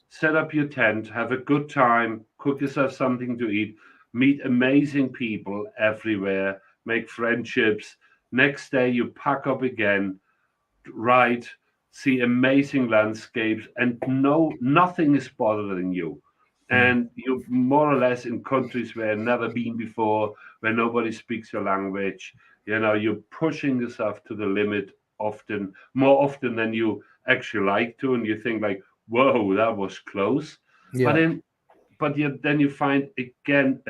set up your tent, have a good time, cook yourself something to eat, meet amazing people everywhere, make friendships. Next day, you pack up again, ride, see amazing landscapes, and nothing is bothering you. And you're more or less in countries where you've never been before, where nobody speaks your language. You know, you're pushing yourself to the limit often, more often than you actually like to, and you think like, whoa, that was close. But then you find again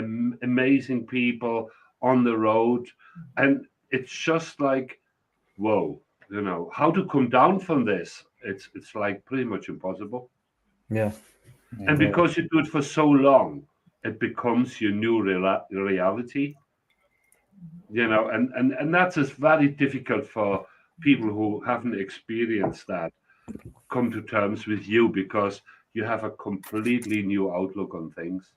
amazing people on the road, and it's just like, whoa, you know, how to come down from this? It's like pretty much impossible. And because you do it for so long, it becomes your new reality. You know, and that's just very difficult for people who haven't experienced that come to terms with you because you have a completely new outlook on things.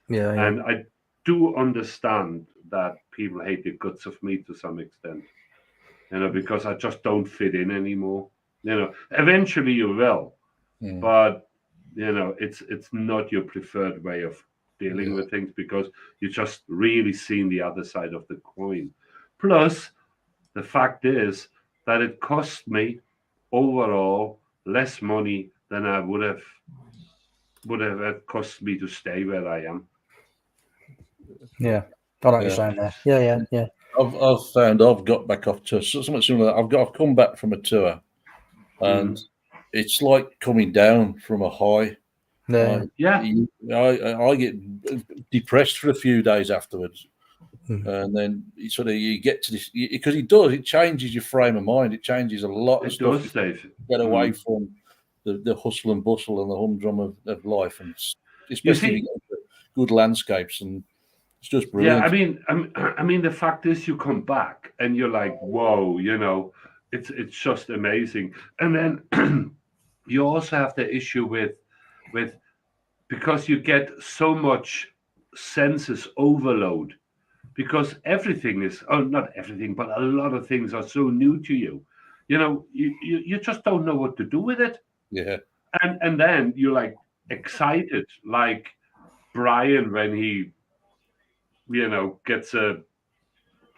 And I do understand that people hate the guts of me to some extent, you know, because I just don't fit in anymore. You know, eventually you will, but you know, it's not your preferred way of dealing with things because you just really seen the other side of the coin. Plus, the fact is that it cost me overall less money than I would have cost me to stay where I am. I know what you're saying there. Yeah. I've found I've got back off to something similar. I've come back from a tour, and it's like coming down from a high. I get depressed for a few days afterwards, and then you get to this because it changes your frame of mind. It changes a lot of stuff. Does, Dave. Get away from the hustle and bustle and the humdrum of life, and especially if you get good landscapes, and it's just brilliant. Yeah, I mean, the fact is, you come back and you're like, whoa, you know, it's just amazing. And then you also have the issue with because you get so much senses overload because everything is not everything, but a lot of things are so new to you. You know, you just don't know what to do with it. Yeah. And then you're like excited, like Brian when he, you know, gets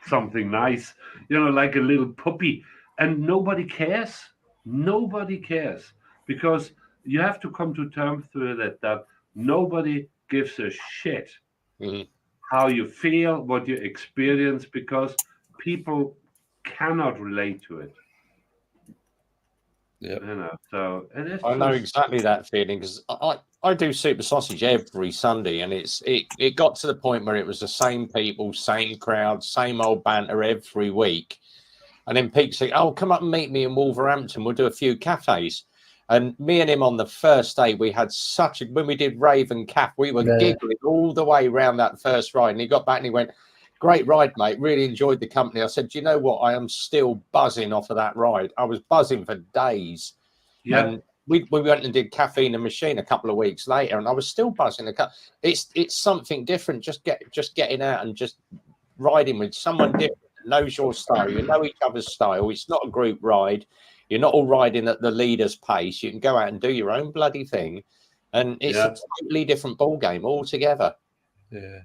something nice, you know, like a little puppy, and nobody cares. Nobody cares because you have to come to terms with it that nobody gives a shit how you feel, what you experience, because people cannot relate to it. Yeah, you know, so it is. I know exactly that feeling because I I do Super Sausage every Sunday, and it got to the point where it was the same people, same crowd, same old banter every week. And then Pete said, "Oh, come up and meet me in Wolverhampton. We'll do a few cafes." And me and him on the first day, we had when we did Raven Calf, we were giggling all the way around that first ride. And he got back and he went, "Great ride, mate. Really enjoyed the company." I said, "Do you know what? I am still buzzing off of that ride. I was buzzing for days." Yeah. And we went and did Caffeine and Machine a couple of weeks later, and I was still buzzing. It's something different. Just getting out and just riding with someone different that knows your style. You know each other's style. It's not a group ride. You're not all riding at the leader's pace. You can go out and do your own bloody thing, and it's a totally different ball game altogether. Yeah.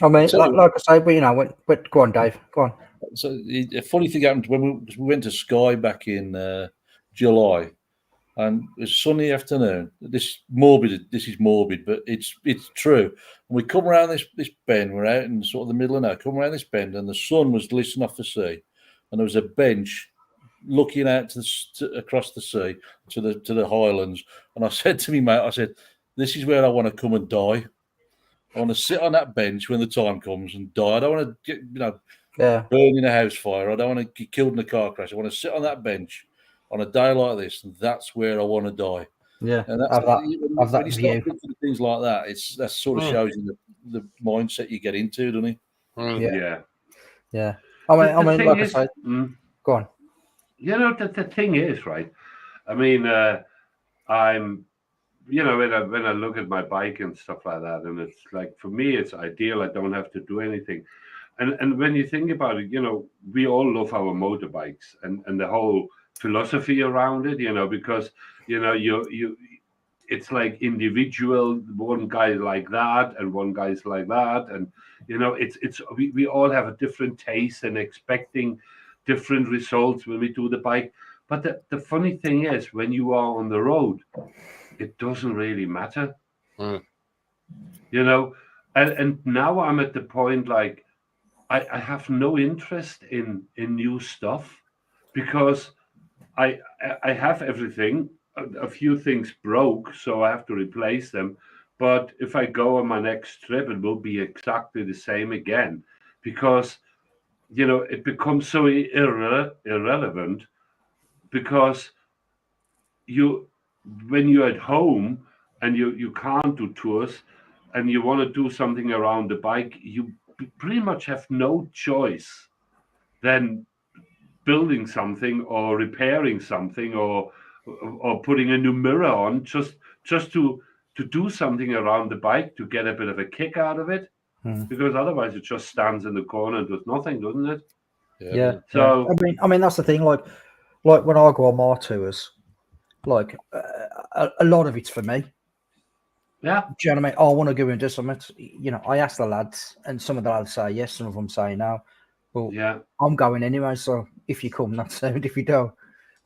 I mean, like I say, but you know, go on, Dave. Go on. So a funny thing happened when we went to Skye back in July, and it was a sunny afternoon. This is morbid, but it's true. And we come around this bend. We're out in sort of the middle of nowhere. Come around this bend, and the sun was glistening off the sea, and there was a bench looking out across the sea to the highlands. And I said to me, mate, I said, "This is where I want to come and die. I want to sit on that bench when the time comes and die. I don't want to get, burn in a house fire. I don't want to get killed in a car crash. I want to sit on that bench on a day like this, and that's where I want to die." Yeah, and that's when you start thinking of things like that, that sort of shows you the mindset you get into, doesn't it? Yeah. I mean, like I said, go on. You know, the thing is, right? I mean, I'm, you know, when I look at my bike and stuff like that, and it's like, for me, it's ideal. I don't have to do anything. And when you think about it, you know, we all love our motorbikes and the whole philosophy around it, you know, because, you know, it's like individual, one guy like that and one guy's like that. And, you know, we all have a different taste and expecting different results when we do the bike. But the funny thing is, when you are on the road, it doesn't really matter, you know. And now I'm at the point, like, I have no interest in new stuff because I have everything. A few things broke, so I have to replace them. But if I go on my next trip, it will be exactly the same again because, you know, it becomes so irrelevant because when you're at home and you can't do tours and you want to do something around the bike, you pretty much have no choice than building something or repairing something or putting a new mirror on just to do something around the bike to get a bit of a kick out of it, because otherwise it just stands in the corner and does nothing, doesn't it? Yeah. So I mean that's the thing. Like when I go on my tours, like a lot of it's for me. Yeah. Do you know what I mean? I want to go and do something. You know, I ask the lads, and some of the lads say yes, some of them say no. Well, yeah, I'm going anyway. So if you come, that's it. If you don't,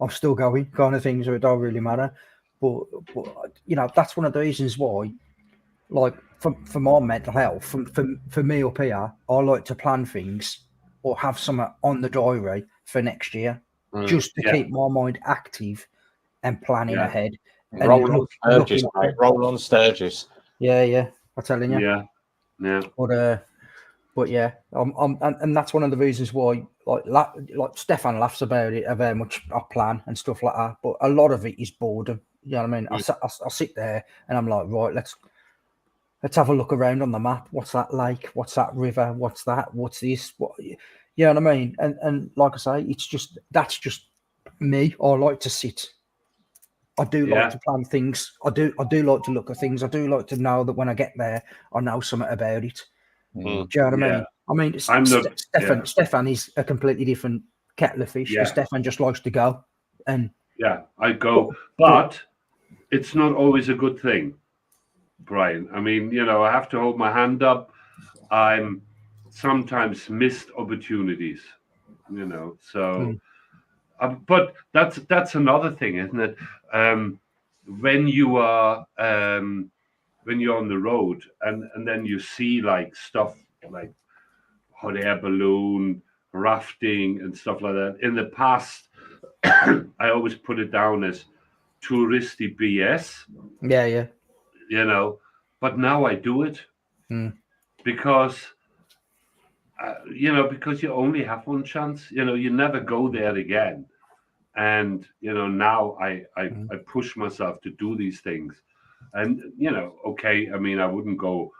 I'm still going. Kind of thing. So it don't really matter. But you know, that's one of the reasons why, like, for my mental health, for me up here, I like to plan things or have something on the diary for next year, just to keep my mind active and planning ahead. Roll on Sturgis, mate. Roll on Sturgis. Yeah. I'm telling you. Yeah. But yeah, and that's one of the reasons why, like Stefan laughs about it, of how much I plan and stuff like that. But a lot of it is boredom. You know what I mean? I sit there and I'm like, right, let's have a look around on the map. What's that lake? What's that river? What's that? What's this? What? You know what I mean? And like I say, that's just me. I like to sit. I do like to plan things. I do like to look at things. I do like to know that when I get there, I know something about it. Do you know what I mean? I mean, Stefan is a completely different kettle of fish. Stefan just likes to go. And I go, but it's not always a good thing, Brian. I mean, you know, I have to hold my hand up. I'm sometimes missed opportunities, you know. So, but that's another thing, isn't it? When you are when you're on the road and then you see like stuff like hot air balloon, rafting, and stuff like that. In the past, I always put it down as touristy BS. Yeah. you know. But now I do it because, because you only have one chance. You never go there again. And now I push myself to do these things. And okay, I mean, I wouldn't go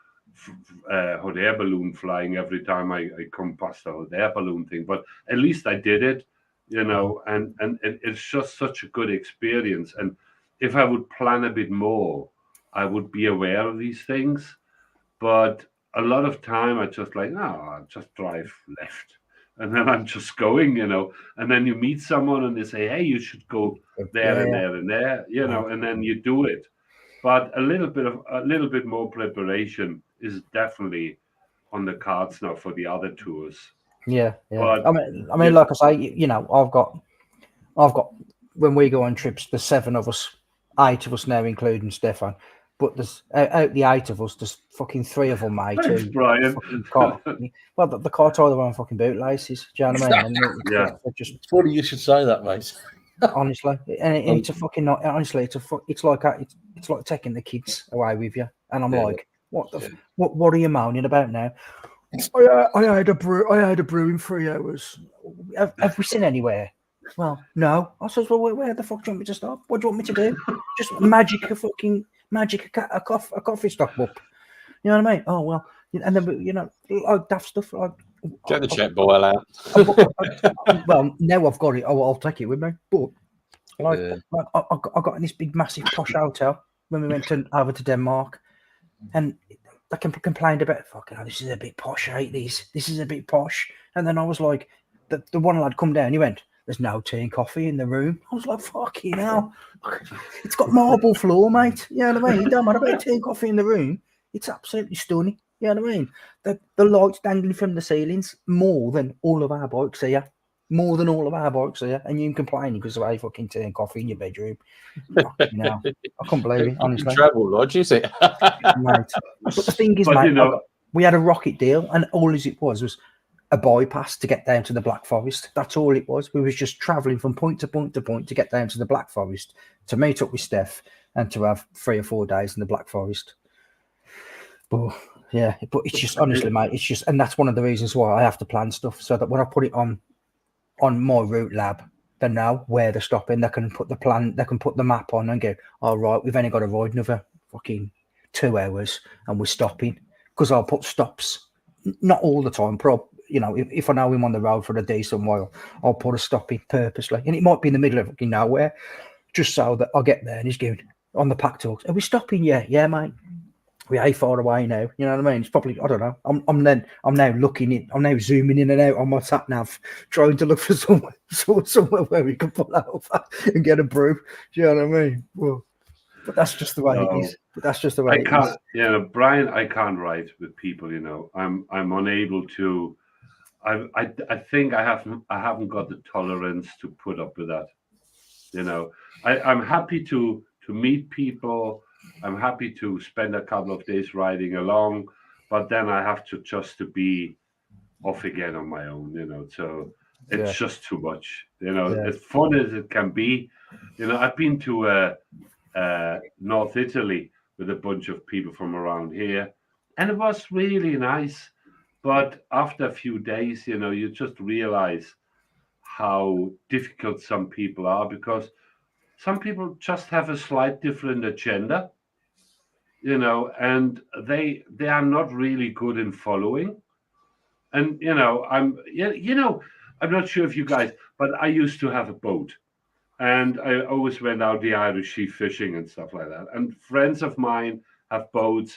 hot air balloon flying every time I come past the hot air balloon thing, but at least I did it, and it's just such a good experience. And if I would plan a bit more, I would be aware of these things. But a lot of time I just like, no, I'll just drive left. And then I'm just going, and then you meet someone and they say, hey, you should go there and there and there, and then you do it. But a little bit more preparation is definitely on the cards now for the other tours. Yeah. But, I mean, like I say, I've got when we go on trips, there's 7 of us, 8 of us now, including Stefan. But there's out the 8 of us, there's fucking 3 of them, mate. Thanks, Brian. Well, the car tie their own fucking bootlaces. Do you know what I mean? And it's funny you should say that, mate. Honestly, and it's a fucking not. Honestly, it's like taking the kids away with you, and I'm like, what are you moaning about now? I had a brew in 3 hours. Have we seen anywhere? Well, no. I says, well, where the fuck do you want me to stop? What do you want me to do? Just magic a coffee stop up. You know what I mean? Oh well, and then like daft stuff like. Get the check boil out. Well, now I've got it. I'll take it with me. But I got in this big, massive posh hotel when we went over to Denmark, and they complained about, fucking, this is a bit posh. I hate these. This is a bit posh. And then I was like, the one lad come down. He went, "There's no tea and coffee in the room." I was like, fucking hell. It's got marble floor, mate. You know what I mean? It don't matter about tea and coffee in the room. It's absolutely stunning. You know what I mean? The lights dangling from the ceilings more than all of our bikes here. More than all of our bikes here. And you complaining because of a fucking tea and coffee in your bedroom. I can't believe it, honestly. Travel lodge, is it? Mate. But the thing is, mate, we had a rocket deal, and all it was a bypass to get down to the Black Forest. That's all it was. We was just travelling from point to point to point to get down to the Black Forest, to meet up with Steph and to have 3 or 4 days in the Black Forest. But it's just, honestly, mate, it's just, and that's one of the reasons why I have to plan stuff, so that when I put it on my route lab, they know where they're stopping. They can put the map on and go, all right, we've only got to ride another fucking 2 hours and we're stopping, because I'll put stops, not all the time, if I know I'm on the road for a decent while, I'll put a stop in purposely, and it might be in the middle of fucking nowhere, just so that I'll get there and he's going on the pack talks, are we stopping? Yeah, mate. We are far away now. You know what I mean? It's probably, I don't know. I'm now zooming in and out on my sat nav, trying to look for somewhere where we can pull over and get a brew. Do you know what I mean? Well, but that's just the way it is. But that's just the way it is. Brian, I can't ride with people. I'm unable to. I think I haven't got the tolerance to put up with that. I'm happy to meet people. I'm happy to spend a couple of days riding along, but then I have to be off again on my own, so it's just too much, as fun as it can be. I've been to North Italy with a bunch of people from around here, and it was really nice. But after a few days, you just realize how difficult some people are, because some people just have a slight different agenda. And they are not really good in following. And I'm not sure if you guys, but I used to have a boat, and I always went out the Irish sea fishing and stuff like that. And friends of mine have boats,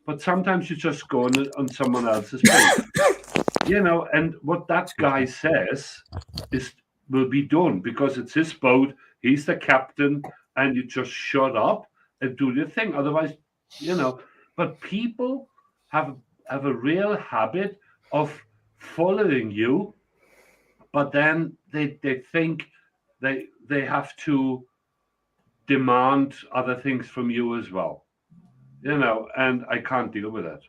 but sometimes you just go on someone else's boat, and what that guy says will be done, because it's his boat. He's the captain, and you just shut up and do your thing. Otherwise, but people have a real habit of following you, but then they think they have to demand other things from you as well, and I can't deal with that.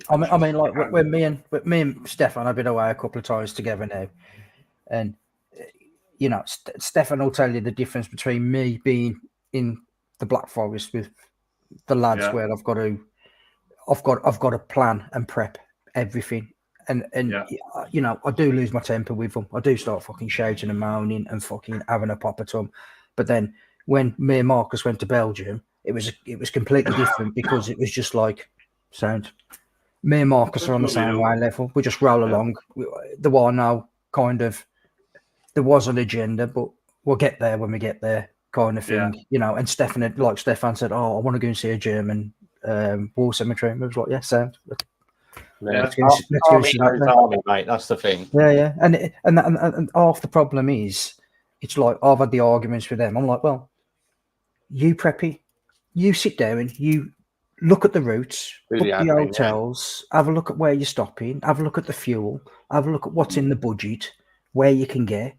I mean, like when me and Stefan have been away a couple of times together now, and Stefan will tell you the difference between me being in the Black Forest with the lads Yeah. where I've got to plan and prep everything. And Yeah. you know, I do lose my temper with them. I do start fucking shouting and moaning and fucking having a pop at them. But then when me and Marcus went to Belgium, it was completely different because it was just like sound. Me and Marcus are on the That's what we same do. way level. We just roll along. There was no kind of, there was an agenda, but we'll get there when we get there, kind of thing, you know. And Stefan, like Stefan said, oh, I want to go and see a German war cemetery. And we was like, yeah, sound. Let's go Army see that knows then. army, mate. That's the thing. Yeah. And half the problem is, it's like I've had the arguments with them. I'm like, well, you preppy, you sit down and you look at the routes, Do book the the admin, yeah. hotels, have a look at where you're stopping, have a look at the fuel, have a look at what's in the budget, where you can get,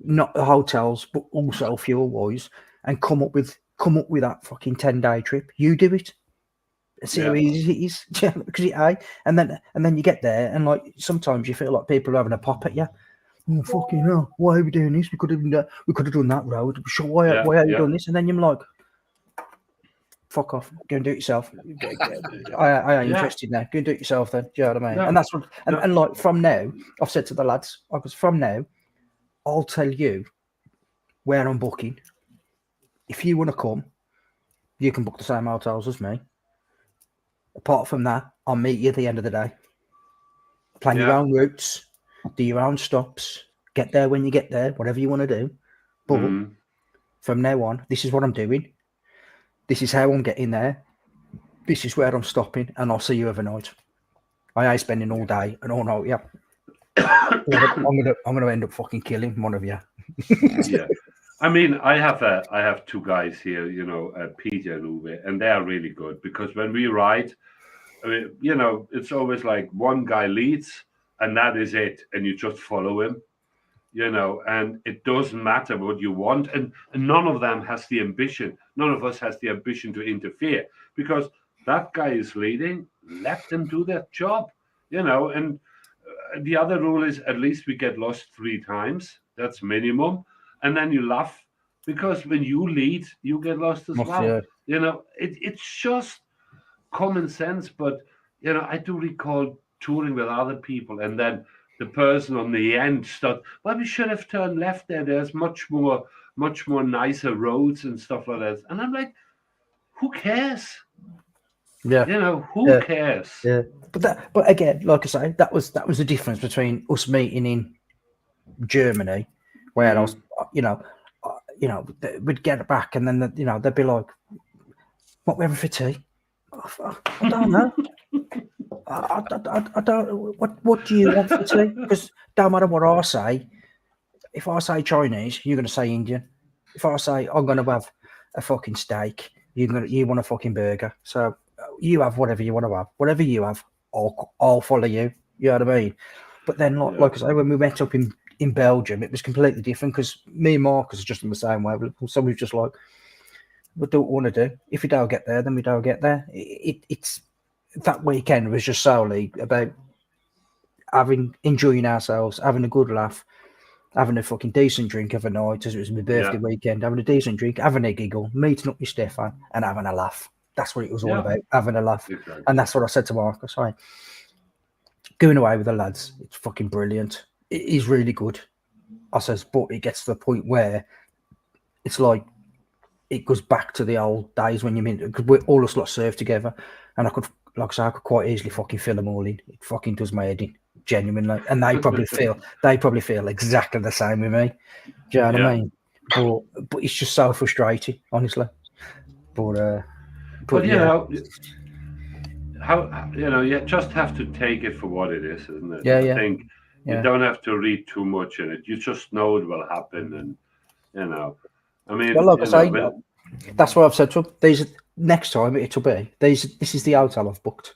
not the hotels, but also fuel wise, and come up with that fucking 10-day trip. You do it. See how easy it is, because and then you get there, and like sometimes you feel like people are having a pop at you. Oh fucking hell! Why are we doing this? We could have done that road. Sure, why have you done this? And then you're like, fuck off, go and do it yourself. I ain't interested now. Go and do it yourself then. Do you know what I mean? No, and that's what, and like from now, I've said to the lads, because from now, I'll tell you where I'm booking. If you want to come, you can book the same hotels as me. Apart from that, I'll meet you at the end of the day. Plan your own routes, do your own stops, get there when you get there, whatever you want to do. But from now on, this is what I'm doing. This is how I'm getting there. This is where I'm stopping, and I'll see you overnight. I ain't spending all day and all night. Yeah, I'm gonna end up fucking killing one of you. Yeah, I mean, I have two guys here, you know, Peter and Uwe, and they are really good because when we ride, I mean, you know, it's always like one guy leads and that is it, and you just follow him, you know, and it doesn't matter what you want, and none of them has the ambition. None of us has the ambition to interfere because that guy is leading. Let them do their job, you know. And the other rule is at least we get lost 3 times. That's minimum, and then you laugh because when you lead, you get lost as well. Yeah. You know, it's just common sense. But you know, I do recall touring with other people, and then the person on the end started, well, we should have turned left there. There's much more nicer roads and stuff like that. And I'm like, who cares? Yeah. You know, who cares? Yeah. But again, like I say, that was the difference between us meeting in Germany, where I was, you know, we'd get back, and then you know they'd be like, "What we having for tea?" I don't know. I don't. What do you want for tea? Because don't matter what I say. If I say Chinese, you're going to say Indian. If I say I'm going to have a fucking steak, you want a fucking burger. So you have whatever you want to have. Whatever you have, I'll follow you. You know what I mean? But then, like I say, when we met up in Belgium, it was completely different because me and Marcus are just in the same way. So we've just like, what do we want to do? If we don't get there, then we don't get there. It's that weekend was just solely about enjoying ourselves, having a good laugh, having a fucking decent drink of a night, as it was my birthday weekend, having a decent drink, having a giggle, meeting up with Stefan, and having a laugh. That's what it was all about, having a laugh. Exactly. And that's what I said to Marcus. Right, going away with the lads, it's fucking brilliant. It is really good. I says, but it gets to the point where it's like it goes back to the old days when you mean because we all us lot served together, and I could, like I say, I could quite easily fucking fill them all in. It fucking does my head in, genuinely, and they probably feel exactly the same with me. Do you know what I mean? But it's just so frustrating, honestly. But you know, how you just have to take it for what it is, isn't it? I think you don't have to read too much in it. You just know it will happen, and you know. I mean, well, like I say, that's what I've said to them. Next time it'll be this is the hotel I've booked.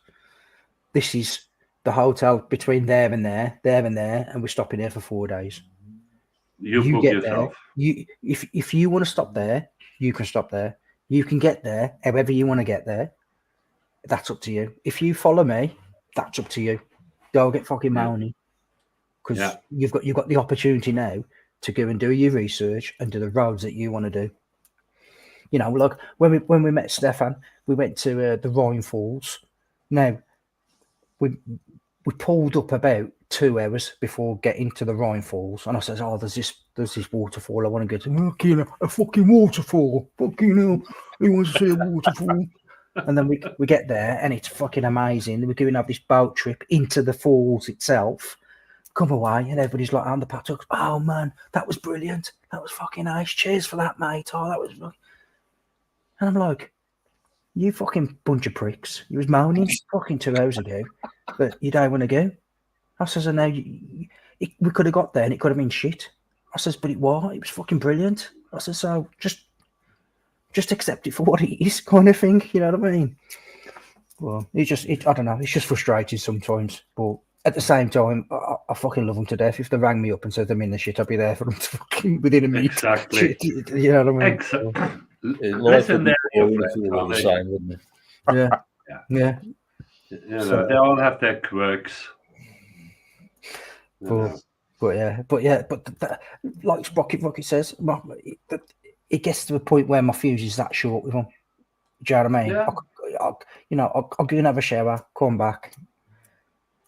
This is the hotel between there and there, and we're stopping here for 4 days. You book get yourself. There. If you want to stop there, you can stop there. You can get there however you want to get there. That's up to you. If you follow me, that's up to you. Don't get fucking moaning because you've got the opportunity now to go and do your research and do the roads that you want to do. You know, like when we met Stefan, we went to the Rhine Falls. Now, we pulled up about 2 hours before getting to the Rhine Falls, and I says, "Oh, there's this waterfall I want to go to." Fucking a fucking waterfall! Fucking hell! Who wants to see a waterfall? And then we get there, and it's fucking amazing. We're going to have this boat trip into the falls itself. Come away, and everybody's like on the paddock. Oh man, that was brilliant. That was fucking nice. Cheers for that, mate. Oh, that was. And I'm like, you fucking bunch of pricks. You was moaning fucking 2 hours ago, but you don't want to go. I says, "I know we could have got there, and it could have been shit." I says, "But it was fucking brilliant." I says, "So just accept it for what it is," kind of thing. You know what I mean? Well, I don't know. It's just frustrating sometimes, but at the same time, I fucking love them to death. If they rang me up and said I'm in the shit, I'd be there for them to fucking within a minute. Exactly. You know what I mean? Listen, they're your friends, aren't they? same, wouldn't it? Yeah. You know, they all have their quirks. You know. But like Rocket says, it gets to a point where my fuse is that short with them. Do you know what I mean? Yeah. I'll go and have a shower, come back.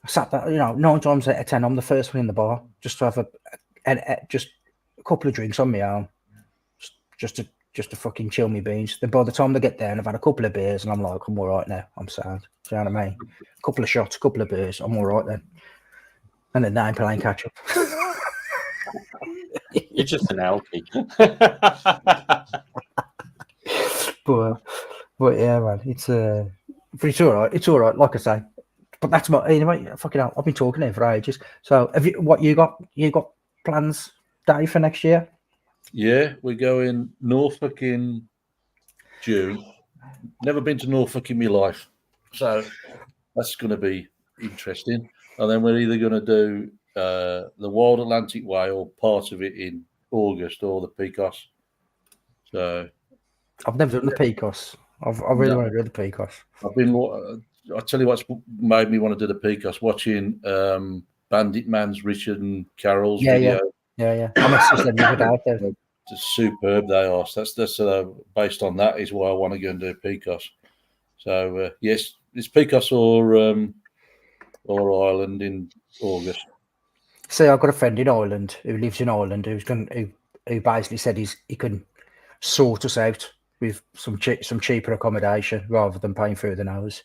I sat there, 9 times out of 10, I'm the first one in the bar just to have just a couple of drinks on my own, just to fucking chill me beans. Then by the time they get there, and I've had a couple of beers, and I'm like, I'm all right now. I'm sound. Do you know what I mean? A couple of shots, a couple of beers, I'm all right then. And then I'm playing catch up. You're just an alky. But yeah, man, it's all right. It's all right, like I say. But that's my anyway. Fucking hell, I've been talking here for ages. So, what you got? You got plans, Dave, for next year? Yeah, we're going Norfolk in June. Never been to Norfolk in my life, so that's going to be interesting. And then we're either going to do the Wild Atlantic Way or part of it in August, or the Pecos. So I've never done the Pecos. I really want to do the Pecos. I'll tell you what's made me want to do the Pecos, watching Bandit Man's Richard and Carol's video. Yeah. I messaged them the other day out there. Just superb they are. So that's based on that is why I want to go and do Pecos. So yes, it's Pecos or Ireland in August. See, I've got a friend in Ireland who lives in Ireland who basically said he can sort us out with some cheaper accommodation rather than paying through the nose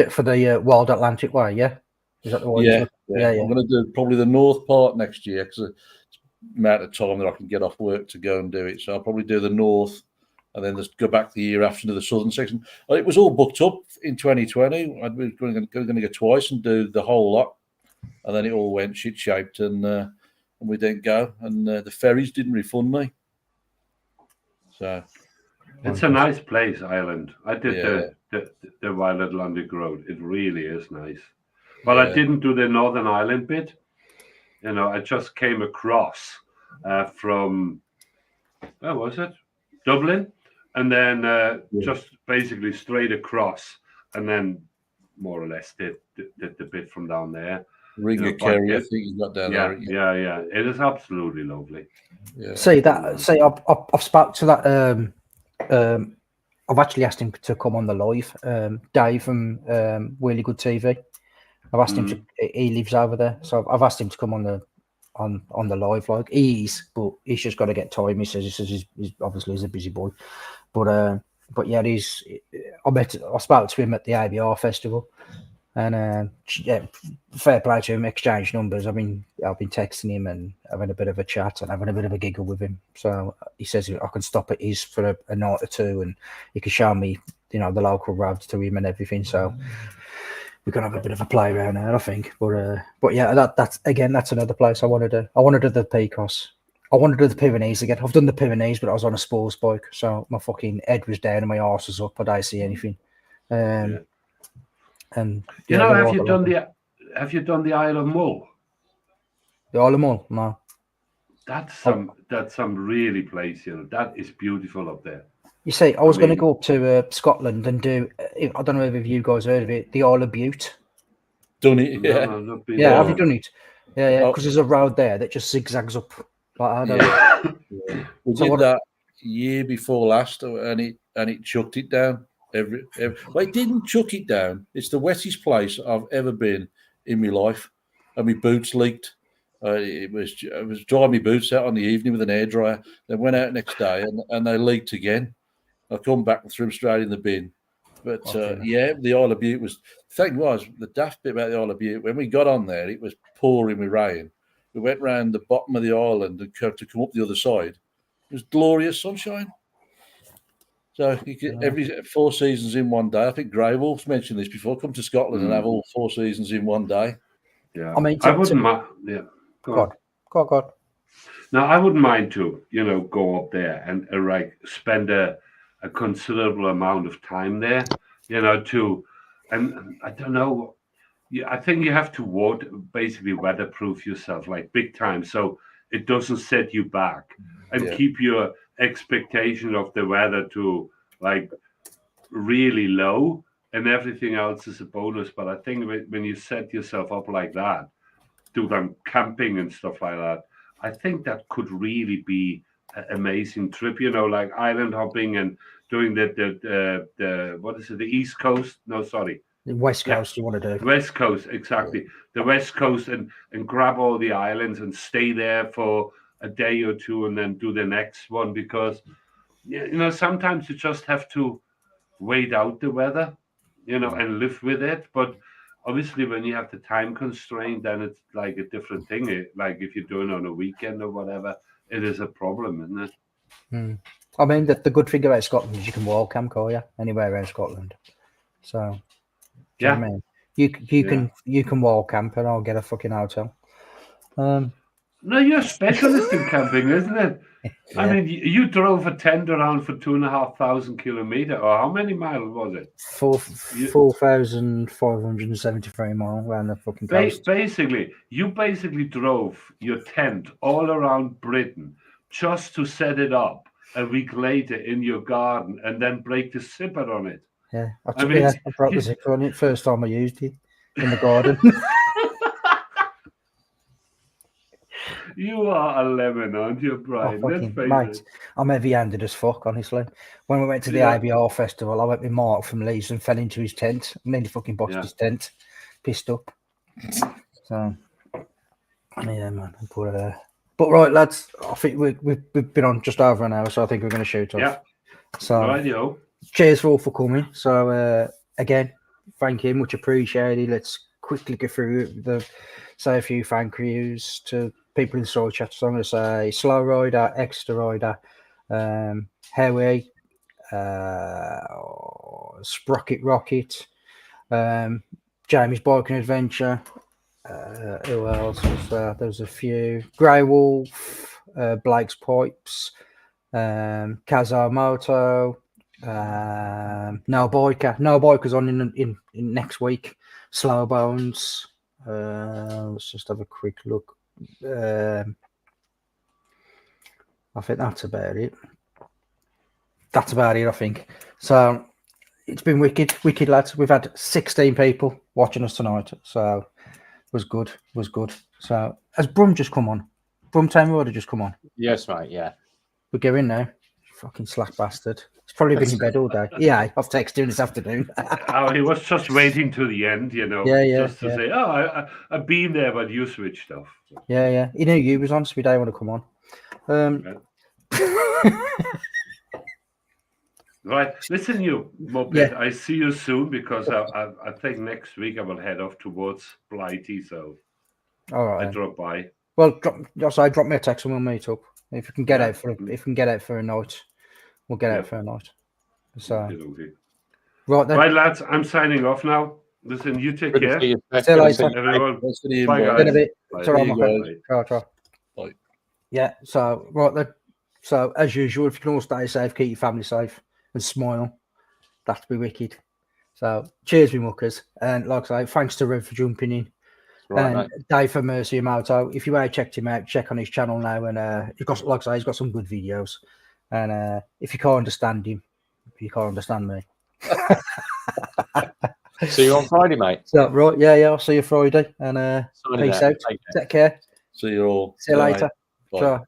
for the Wild Atlantic Way. Yeah, is that the one? Yeah. I'm going to do probably the north part next year because it's the amount of time that I can get off work to go and do it. So I'll probably do the north and then just go back the year after to the southern section. It was all booked up in 2020. I was going to go twice and do the whole lot, and then it all went shit shaped and we didn't go, and the ferries didn't refund me. So it's a nice place, Ireland. I did the Wild Atlantic Road. It really is nice. But I didn't do the Northern Ireland bit. I just came across from where was it? Dublin, and then just basically straight across, and then more or less did the bit from down there. Ring of Kerry, I think you got down there. Yeah. It is absolutely lovely. Yeah. I've spoke to that. I've actually asked him to come on the live. Dave from Really Good TV. I've asked him to. He lives over there, so I've asked him to come on the live. Like but he's just got to get time. He says he's obviously he's a busy boy, but yeah, I spoke to him at the ABR festival, and fair play to him. Exchange numbers. I've been texting him and having a bit of a chat and having a bit of a giggle with him. So he says I can stop at his for a night or two, and he can show me the local roads to him and everything. So we're gonna have a bit of a play around there, I think. But yeah, that's another place I want to do. I want to do the Pecos. I want to do the Pyrenees again. I've done the Pyrenees, but I was on a sports bike, so my fucking head was down and my arse was up. I didn't see anything. And have you done the Isle of Mull? The Isle of Mull? No. That's some really place. That is beautiful up there. You see, I was going to go up to Scotland and do. I don't know if you guys heard of it, the Isle of Butte. Done it, yeah. Yeah, have you done it? Yeah, because there's a road there that just zigzags up. Like We did that year before last, and it chucked it down. Well, it didn't chuck it down. It's the wettest place I've ever been in my life, and my boots leaked. I was drying my boots out on the evening with an hairdryer. Then went out next day, and they leaked again. I come back and threw them straight in the bin. But the Isle of Bute was. The thing was, the daft bit about the Isle of Bute, when we got on there, it was pouring with rain. We went round the bottom of the island and to come up the other side. It was glorious sunshine. So you get every 4 seasons in one day. I think Grey Wolf's mentioned this before. Come to Scotland and have all 4 seasons in one day. Yeah, I mean, I wouldn't mind. Yeah, God. No, I wouldn't mind to, go up there and like spend a considerable amount of time there, and I don't know. I think you have to basically weatherproof yourself like big time, so it doesn't set you back and keep your expectation of the weather to like really low, and everything else is a bonus. But I think when you set yourself up like that, do them camping and stuff like that, I think that could really be an amazing trip. Like island hopping and doing the what is it? The East Coast? No, sorry. The West Coast, you want to do? West Coast, exactly. The West Coast, and grab all the islands and stay there for a day or two, and then do the next one, because sometimes you just have to wait out the weather, and live with it. But obviously, when you have the time constraint, then it's like a different thing. Like if you're doing it on a weekend or whatever, it is a problem, isn't it? I mean, the good thing about Scotland is you can wall camp, can't you? Anywhere around Scotland. So, do you know what I mean? You can wall camp, and I'll get a fucking hotel. No, you're a specialist in camping, isn't it? Yeah. I mean, you drove a tent around for 2,500 kilometers, or how many miles was it? 4,573 miles around the fucking coast. You basically drove your tent all around Britain just to set it up a week later in your garden and then break the zipper on it. Yeah, I broke the zipper on it first time I used it in the garden. You are a lemon, aren't you, Brian? Mate, I'm heavy-handed as fuck, honestly. When we went to the ABR festival, I went with Mark from Leeds and fell into his tent. And then he fucking botched his tent. Pissed up. So, yeah, man. But right, lads, I think we've been on just over an hour, so I think we're going to shoot off. Yeah. So, right, cheers for all for coming. So, again, thank you. Much appreciated. Let's quickly go through say a few thank yous to people in the story chat. So I'm going to say Slow Rider, Extra Rider, Howie, Sprocket Rocket, Jamie's Biking Adventure. Who else was there? There was a few. Grey Wolf, Blake's Pipes, Kazar Moto, No Biker's on in next week. Slow Bones. Let's just have a quick look. I think that's about it. I think. So it's been wicked, lads. We've had 16 people watching us tonight, so it was good. So has Brum just come on? Brum time order just come on? Yes, mate. Yeah, we're going now. Fucking slack bastard. He's probably been in bed all day. Yeah, I've texted him this afternoon. He was just waiting to the end, just to say, I've been there, but you switched off. Yeah. He knew you was on, so we don't want to come on. Right. Listen, you, Moped, I see you soon, because I think next week I will head off towards Blighty, so all right, I drop by. Well, drop me a text and we'll meet up. If we can get out for a night, we'll get out for a night. So, right then. Right, lads, I'm signing off now. Listen, you take care. See you later, everyone. Bye, guys. In a bit. Bye. Bye. Yeah. So, right then. So, as usual, if you can all stay safe, keep your family safe, and smile, that'd be wicked. So, cheers, me muckers, and like I say, thanks to Rev for jumping in. Right, and Dave for Mercy Moto. If you haven't checked him out, check on his channel now. And he's got, like I say, he's got some good videos. And if you can't understand him, you can't understand me. See you on Friday, mate. So, right, yeah, I'll see you Friday. And peace out. Take care. See you all. See you later. Ciao.